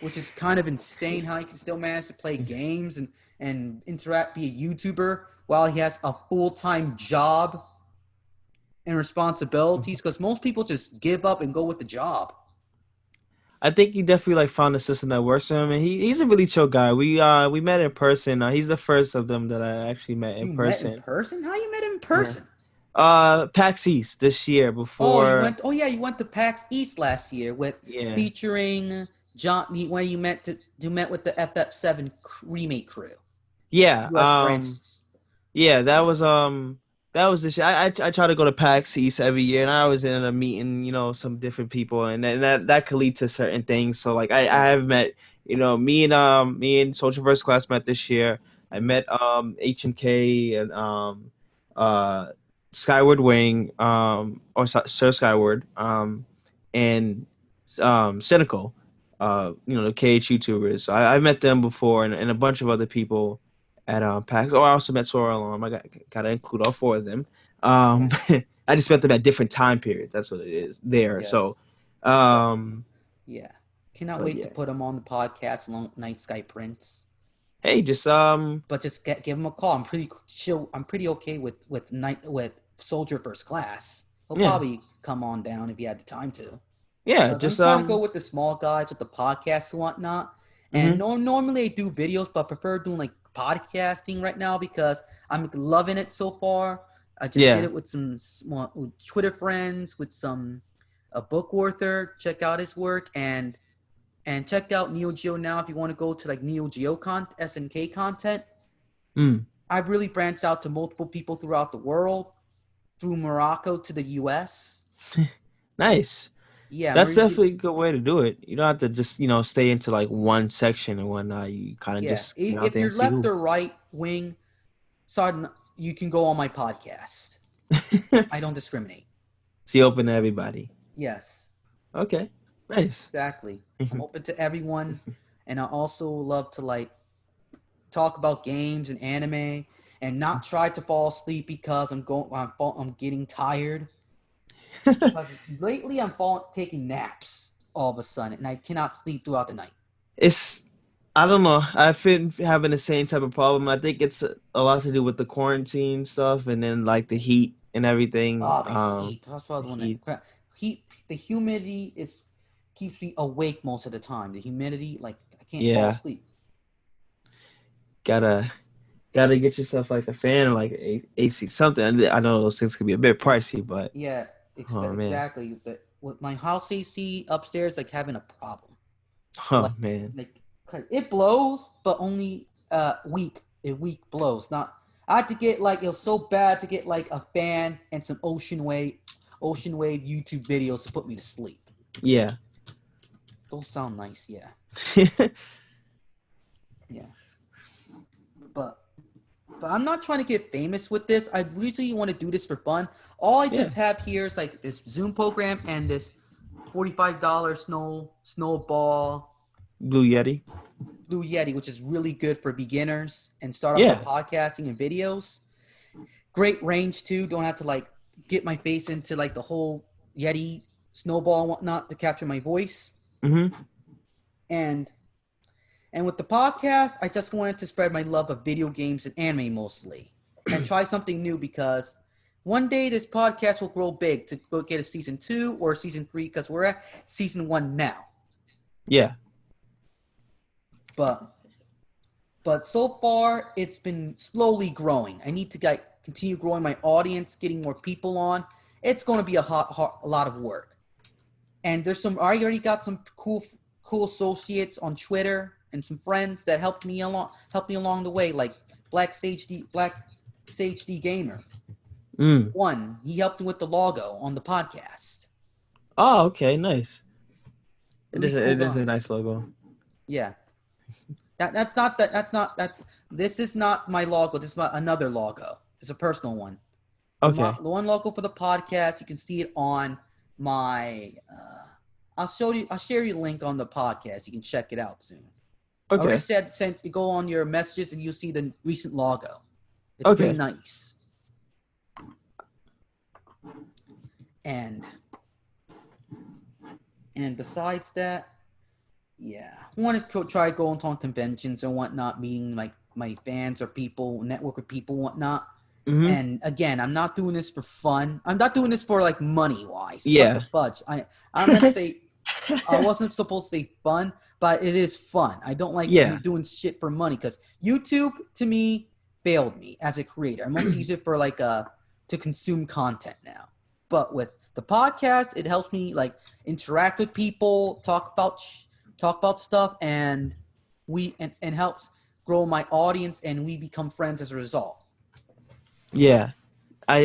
which is kind of insane how he can still manage to play games and interact, be a YouTuber while he has a full time job and responsibilities. Because most people just give up and go with the job. I think he definitely like found a system that works for him, and he's a really chill guy. We met in person. He's the first of them that I actually met in You met in person. person? How you met him in Yeah. person? PAX East this year Oh, you before. went. Oh, yeah, you went to PAX East last year with Yeah. featuring John. When you met with the FF7 remake crew, Yeah. U.S. branches. Yeah, Yeah, that was the shit. I try to go to PAX East every year, and I always end up meeting some different people, and that could lead to certain things. So like I yeah, have met me and Social First Class met this year. I met HMK and uh Skyward Wing or Sir Skyward and Cynical, the KH YouTubers. So I met them before, and a bunch of other people at PAX. Oh, I also met Sora Alarm. I gotta include all four of them. yeah, Um, I just met them at different time periods. That's what it is there. yes, So, but um, yeah. Cannot but wait to yeah. put him on the podcast along with Night Sky Prince. Hey, just But just give him a call. I'm pretty chill. I'm pretty okay with Soldier First Class. He'll yeah, probably come on down if he had the time to. yeah, Because I'm just trying to go with the small guys with the podcasts and whatnot. And hmm normally I do videos, but I prefer doing like podcasting right now because I'm loving it so far. I just did yeah. it with some small with Twitter friends, with some a book author. Check out his work, And check out Neo Geo now if you want to go to like Neo Geo SNK content. Mm. I've really branched out to multiple people throughout the world, through Morocco to the US. Nice. Yeah, I'm That's really definitely a good way to do it. You don't have to just, stay into like one section and whatnot. You kind of yeah. just get out If there and you're see left who. or right wing, sorry, you can go on my podcast. I don't discriminate. See, open to everybody. Yes, Okay. Nice. exactly. I'm open to everyone, and I also love to like talk about games and anime, and not try to fall asleep because I'm getting tired. Because lately taking naps all of a sudden, and I cannot sleep throughout the night. It's I don't know. I've been having the same type of problem. I think it's a lot to do with the quarantine stuff and then like the heat and everything. Oh, the heat. That's The probably the one heat. that heat. The humidity is keeps me awake most of the time. The humidity, like I can't fall Yeah. asleep. Gotta get yourself like a fan or like AC something. I know those things can be a bit pricey, but Yeah, oh man. exactly. With my house AC upstairs, like having a problem. Like Oh man. like it blows, but only weak. It weak blows. Not I had to get like it was so bad to get like a fan and some ocean wave YouTube videos to put me to sleep. Yeah. Those sound nice, yeah, yeah. But I'm not trying to get famous with this. I really want to do this for fun. All I Yeah. just have here is like this Zoom program and this $45 snowball Blue Yeti. Blue Yeti, which is really good for beginners and start off with Yeah. podcasting and videos. Great range too. Don't have to like get my face into like the whole Yeti snowball and whatnot to capture my voice. Mm-hmm. And with the podcast, I just wanted to spread my love of video games and anime mostly, and try something new because one day this podcast will grow big to go get a season 2 or season 3 because we're at season 1 now. Yeah. But so far it's been slowly growing. I need to continue growing my audience, getting more people on. It's going to be a lot of work. And I already got some cool associates on Twitter and some friends that helped me along the way, like Black Sage D Gamer. Mm. One, he helped me with the logo on the podcast. Oh, okay, nice. Really cool It is a guy. nice logo. Yeah. This is not my logo. This is another logo. It's a personal one. The Okay. one logo for the podcast, you can see it on my. I'll share you a link on the podcast. You can check it out soon. I already Okay. sent you go on your messages and you'll see the recent logo. It's pretty Okay. nice. And besides that, yeah, I want to try going to conventions and whatnot, meeting like my fans or people, network with people, and whatnot. Mm-hmm. And again, I'm not doing this for fun. I'm not doing this for like money wise. What the Yeah. fudge? I'm gonna say I wasn't supposed to say fun, but it is fun. I don't like Yeah. doing shit for money because YouTube to me failed me as a creator. I mostly use it for like to consume content now. But with the podcast, it helps me like interact with people, talk about stuff, and and helps grow my audience, and we become friends as a result. Yeah. I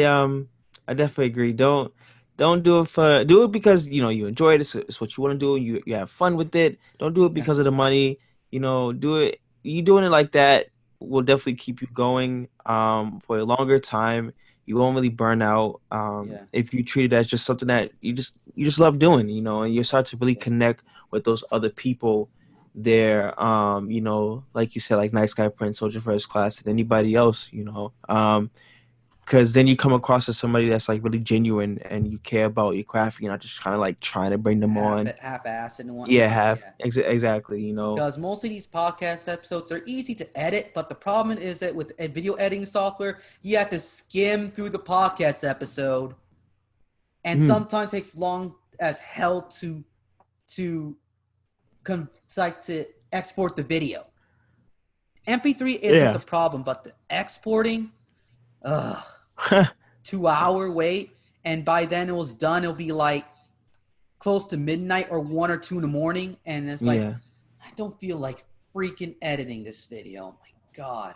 definitely agree. Don't do it because you enjoy it. It's what you want to do. You have fun with it. Don't do it Yeah, because of the money. Do it. You doing it like that will definitely keep you going for a longer time. You won't really burn out yeah, if you treat it as just something that you just love doing. And you start to really yeah, connect with those other people there. Like you said, like Nice Guy Prince, Soldier First Class, and anybody else. Because then you come across as somebody that's like really genuine and you care about your craft. You're not just kind of like trying to bring them on. half assed and Yeah, whatnot. have Yeah. exactly. Because most of these podcast episodes are easy to edit, but the problem is that with video editing software, you have to skim through the podcast episode, and Mhm. sometimes takes long as hell to to export the video. MP3 isn't the Yeah. problem, but the exporting, ugh, 2 hour wait, and by then it was done. It'll be like close to midnight or 1 or 2 in the morning, and it's like Yeah. I don't feel like freaking editing this video. Oh my god,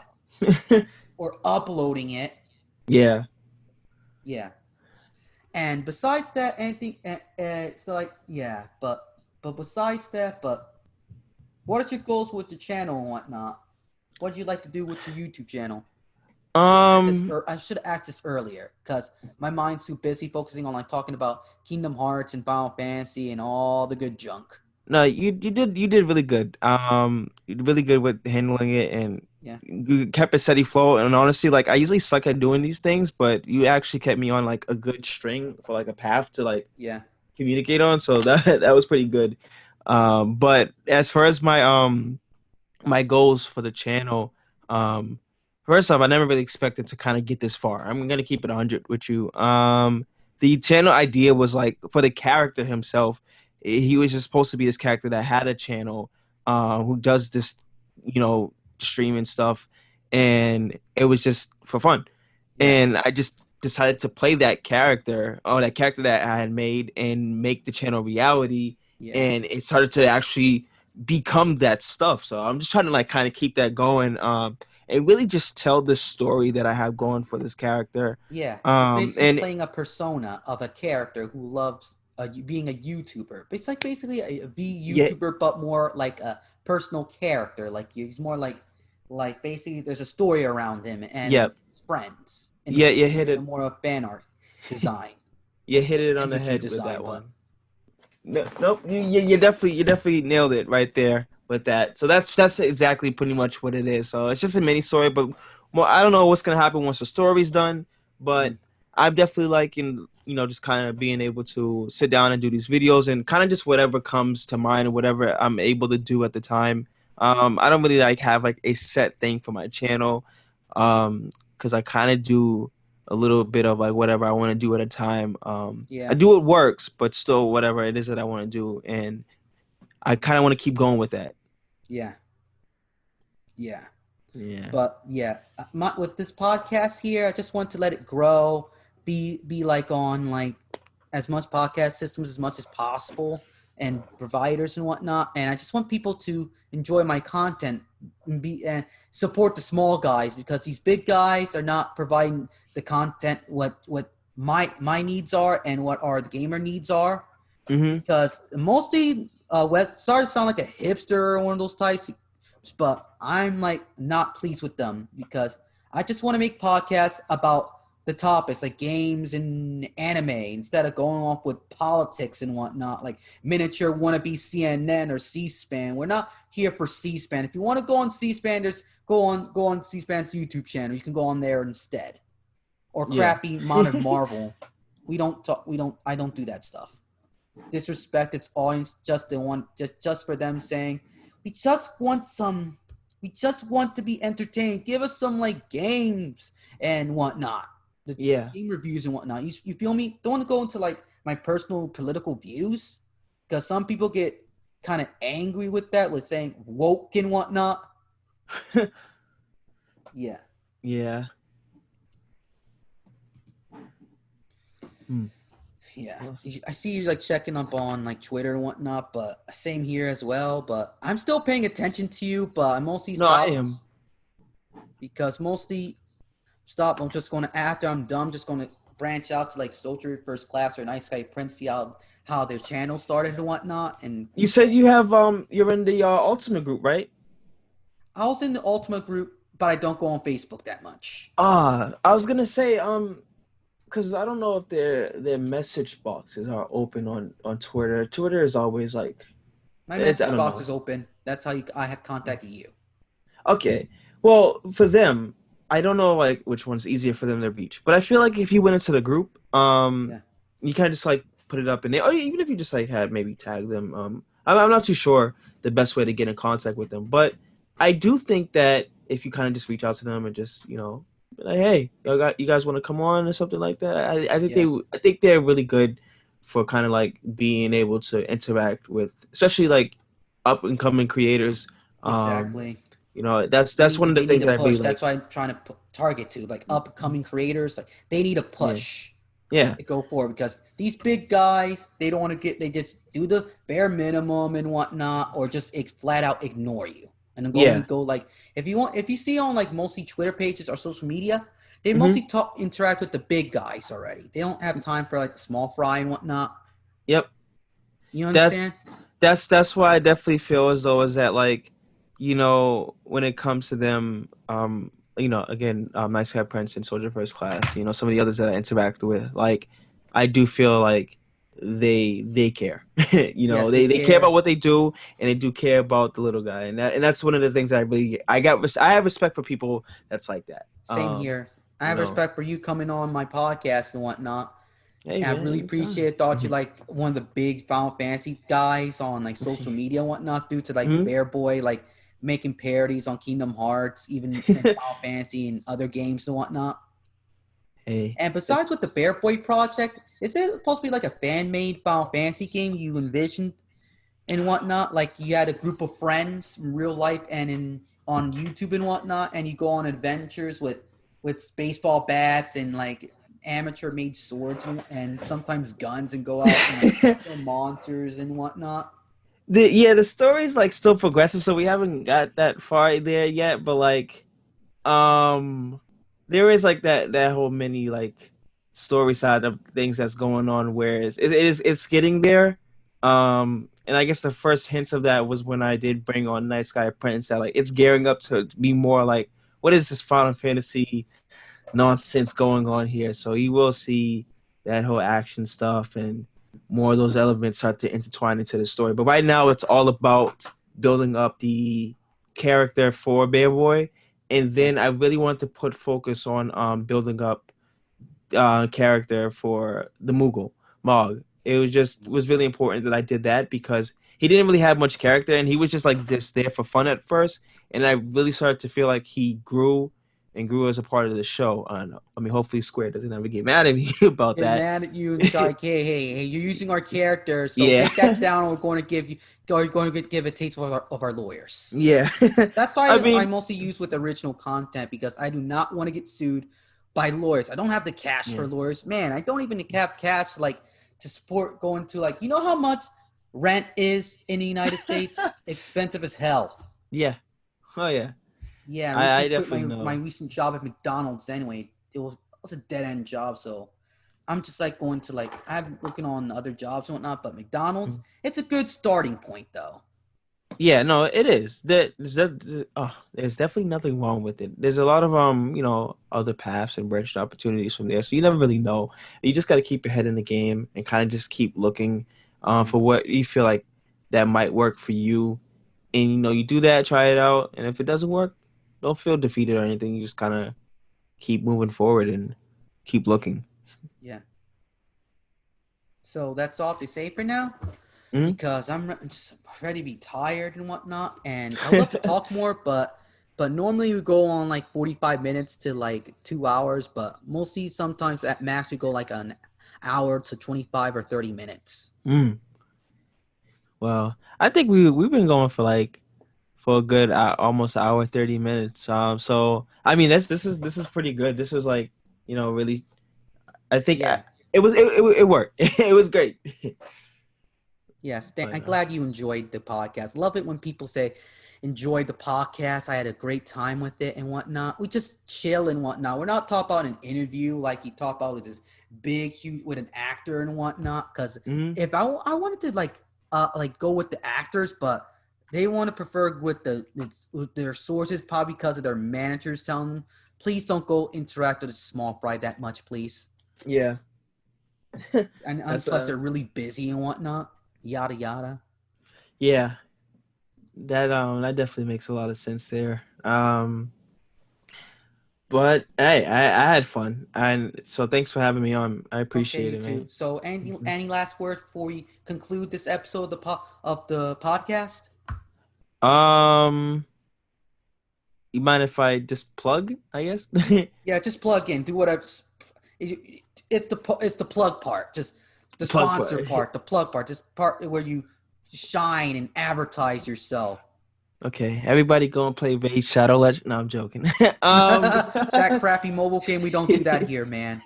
or uploading it. Yeah. Yeah. And besides that, anything. So like, yeah, but besides that, but what is your goals with the channel and whatnot? What would you like to do with your YouTube channel? Um, I should have asked this earlier because my mind's too busy focusing on like talking about Kingdom Hearts and Final Fantasy and all the good junk. no, you did really good. You did really good with handling it, and Yeah, you kept a steady flow. And honestly, like I usually suck at doing these things, but you actually kept me on like a good string for like a path to like yeah, communicate on. So that that was pretty good. But as far as my goals for the channel. Um, First off, I never really expected to kind of get this far. I'm gonna keep it 100 with you. The channel idea was like for the character himself. He was just supposed to be this character that had a channel, who does this, you know, streaming stuff, and it was just for fun. yeah, And I just decided to play that character, or that character that I had made, and make the channel reality. yeah, And it started to actually become that stuff. So I'm just trying to like kind of keep that going, and really just tell the story that I have going for this character. yeah. You're basically And playing a persona of a character who loves being a YouTuber. It's like basically a V yeah, YouTuber, but more like a personal character. Like he's more like basically there's a story around him and yeah, his friends yeah, you hit in a it, more of fan art design, you hit it on the entity head with design. that But one. No, nope. You definitely nailed it right there with that. So that's exactly pretty much what it is. So it's just a mini story, but more I don't know what's gonna happen once the story's done. But mm, I'm definitely liking, just kind of being able to sit down and do these videos and kind of just whatever comes to mind or whatever I'm able to do at the time. I don't really like have like a set thing for my channel, because I kind of do a little bit of like whatever I want to do at a time. I yeah, do what works, but still whatever it is that I want to do, and I kind of want to keep going with that. yeah, yeah. Yeah. But yeah, with this podcast here, I just want to let it grow, be like on like as much podcast systems as much as possible and providers and whatnot. And I just want people to enjoy my content and support the small guys because these big guys are not providing the content what my needs are and what our the gamer needs are. Mm-hmm. Because mostly West started to sound like a hipster or one of those types, but I'm like not pleased with them because I just want to make podcasts about the topics like games and anime instead of going off with politics and whatnot, like miniature wannabe CNN or C-SPAN. We're not here for C-SPAN. If you want to go on C-SPAN, there's go on C-SPAN's YouTube channel. You can go on there instead. Or Yeah. crappy Modern Marvel. We don't talk. We don't. I don't do that stuff. Disrespect its audience just the one just for them saying we just want some we just want to be entertained, give us some like games and whatnot, the Yeah. game reviews and whatnot. You feel me? Don't want to go into like my personal political views because some people get kind of angry with that, like saying woke and whatnot. Yeah, Yeah. Hmm. yeah. Well, I see you like checking up on like Twitter and whatnot, but same here as well. But I'm still paying attention to you, but I mostly no, I stopped am. because mostly stop. I'm just going to after I'm done, just going to branch out to like Soldier First Class or Nice Guy Prince, see how their channel started and whatnot. And You said you have you're in the Ultimate group, right? I was in the Ultimate group, but I don't go on Facebook that much. I was gonna say because I don't know if their message boxes are open on Twitter. Twitter is always like My it's I message don't box know. is open. That's how I have contacted you. Okay. Well, for them, I don't know like which one's easier for them to reach. But I feel like if you went into the group, Yeah, you kind of just like put it up in there. Or even if you just like had maybe tag them. I'm not too sure the best way to get in contact with them. But I do think that if you kind of just reach out to them and just, be like, hey, you guys want to come on or something like that. I think yeah, I think they're really good for kind of like being able to interact with, especially like up and coming creators. Um, exactly. that's one of the They need things a that I really push. That's like. why I'm trying to target to like upcoming creators. Like they need a Yeah. push. Yeah. go for it because these big guys they don't want to get they just do the bare minimum and whatnot or just flat out ignore you and then Yeah. go like if you see on like mostly Twitter pages or social media they Hmm. mostly talk interact with the big guys already. They don't have time for like the small fry and whatnot. Yep. You That understand? that's why I definitely feel as though is that like, when it comes to them, again, Nice Guy Prince and Soldier First Class, some of the others that I interact with, like, I do feel like they care. Yes, they They care about care. what they do, and they do care about the little guy, and that's one of the things I have respect for people that's like that. Same here. I You have know, respect for you coming on my podcast and whatnot. hey And I man, really anytime. appreciate it. Thought you like one of the big Final Fantasy guys on like social media and whatnot, due to like Mhm. bearboy like making parodies on Kingdom Hearts, even in Final Fantasy and other games and whatnot. Hey. And besides with the bearboy project, is it supposed to be like a fan made Final Fantasy game you envisioned and whatnot? Like you had a group of friends in real life and in on YouTube and whatnot, and you go on adventures with baseball bats and like amateur made swords and sometimes guns and go out and like kill monsters and whatnot. The story's like still progressive, so we haven't got that far there yet, but like um there is like that whole mini like story side of things that's going on where it's getting there. And I guess the first hints of that was when I did bring on Night Sky Prince, that like it's gearing up to be more like, what is this Final Fantasy nonsense going on here? So you will see that whole action stuff and more of those elements start to intertwine into the story. But right now, it's all about building up the character for Bearboy, and then I really want to put focus on building up character for the Moogle Mog. It was really important that I did that because he didn't really have much character and he was just like this there for fun at first, and I really started to feel like he grew and grew as a part of the show. I mean, hopefully Square doesn't ever get mad at me about Get that. mad at you and be like, hey, you're using our character, so Yeah, take that down. We're going to give you, are going to give a taste of our lawyers. yeah. That's I why I mean, mostly use with original content because I do not want to get sued by lawyers. I don't have the cash yeah, for lawyers. Man, I don't even have cash like to support going to like you know how much rent is in the United States? Expensive as hell. yeah. Oh yeah. Yeah, I I recently quit definitely my know. recent job at McDonald's anyway. It was a dead end job, so I'm just like going to like I'm working on other jobs and whatnot, but McDonald's, it's a good starting point though. Yeah, no, it is. There's definitely nothing wrong with it. There's a lot of other paths and branching opportunities from there. So you never really know. You just got to keep your head in the game and kind of just keep looking Yeah. for what you feel like that might work for you. And you do that, try it out, and if it doesn't work, don't feel defeated or anything. You just kind of keep moving forward and keep looking. Yeah. So that's all I have to say for now Hmm. because I'm just ready to be tired and whatnot. And I would love to talk more, but normally we go on like 45 minutes to like 2 hours, but mostly sometimes at max we go like an hour to 25 or 30 minutes. Mm. Well, I think we've been going for a good almost hour 30 minutes. So I mean this is pretty good. This was like really. I think Yeah. it worked. It was great. Yes, But I'm glad you enjoyed the podcast. Love it when people say enjoyed the podcast. I had a great time with it and whatnot. We just chill and whatnot. We're not talking about an interview like you talk about with this big, huge with an actor and whatnot. Because mhm. if I wanted to like go with the actors, but they want to prefer with their sources, probably because of their managers telling them, please don't go interact with a small fry that much, please. Yeah, And that's plus they're really busy and whatnot. Yada yada. yeah. That definitely makes a lot of sense there. But hey, I had fun, and so thanks for having me on. I Okay, appreciate you it, too. man. So, any last words before we conclude this episode of the podcast? Um, you mind if I just plug? I guess. Yeah, just plug in. Do whatever. It's the plug part. Just the Plug sponsor part. part. The plug part. Just part where you shine and advertise yourself. Okay, everybody go and play Raid Shadow Legend. No, I'm joking. um, That crappy mobile game. We don't do that here, man.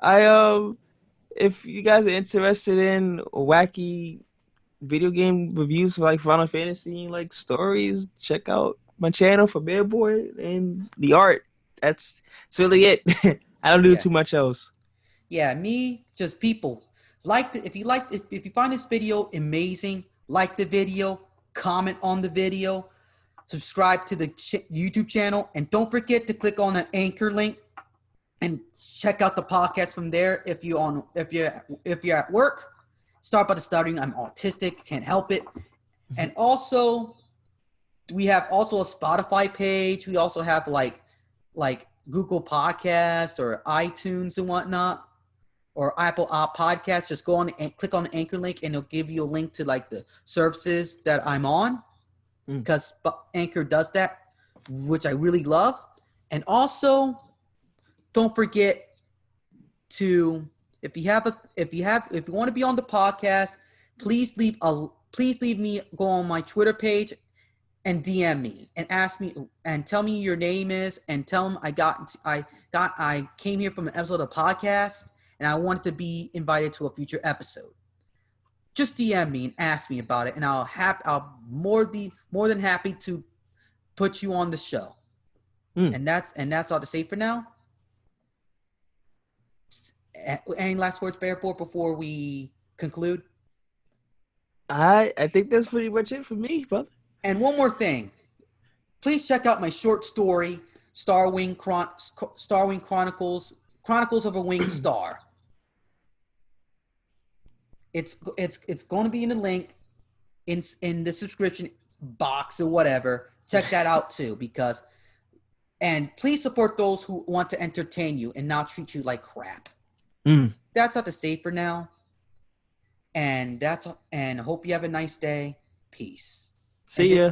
I if you guys are interested in wacky video game reviews for like Final Fantasy and like stories, check out my channel for Bearboy and the art. That's really it. I don't do Yeah. too much else. Yeah, me, just people. If you find this video amazing, like the video, comment on the video, subscribe to the YouTube channel, and don't forget to click on the anchor link and check out the podcast from there. If you're at work, start by the stuttering. I'm autistic, can't help it. And also, we have also a Spotify page. We also have like Google Podcasts or iTunes and whatnot, or Apple Podcasts. Just go on and click on the anchor link, and it'll give you a link to like the services that I'm on, Mm. because Anchor does that, which I really love. And also, don't forget to, if you want to be on the podcast, please leave me, go on my Twitter page and DM me and ask me and tell me your name is, and tell them I came here from an episode of the podcast and I wanted to be invited to a future episode. Just DM me and ask me about it, and I'll be more than happy to put you on the show. Mm. And that's all to say for now. Any last words, Bearport, before we conclude? I think that's pretty much it for me, brother. And one more thing. Please check out my short story, Starwing Chronicles, Chronicles of a Winged Star. It's going to be in the link in the subscription box or whatever. Check that out too, and please support those who want to entertain you and not treat you like crap. Mm. That's all to say for now. And I hope you have a nice day. Peace. And See ya.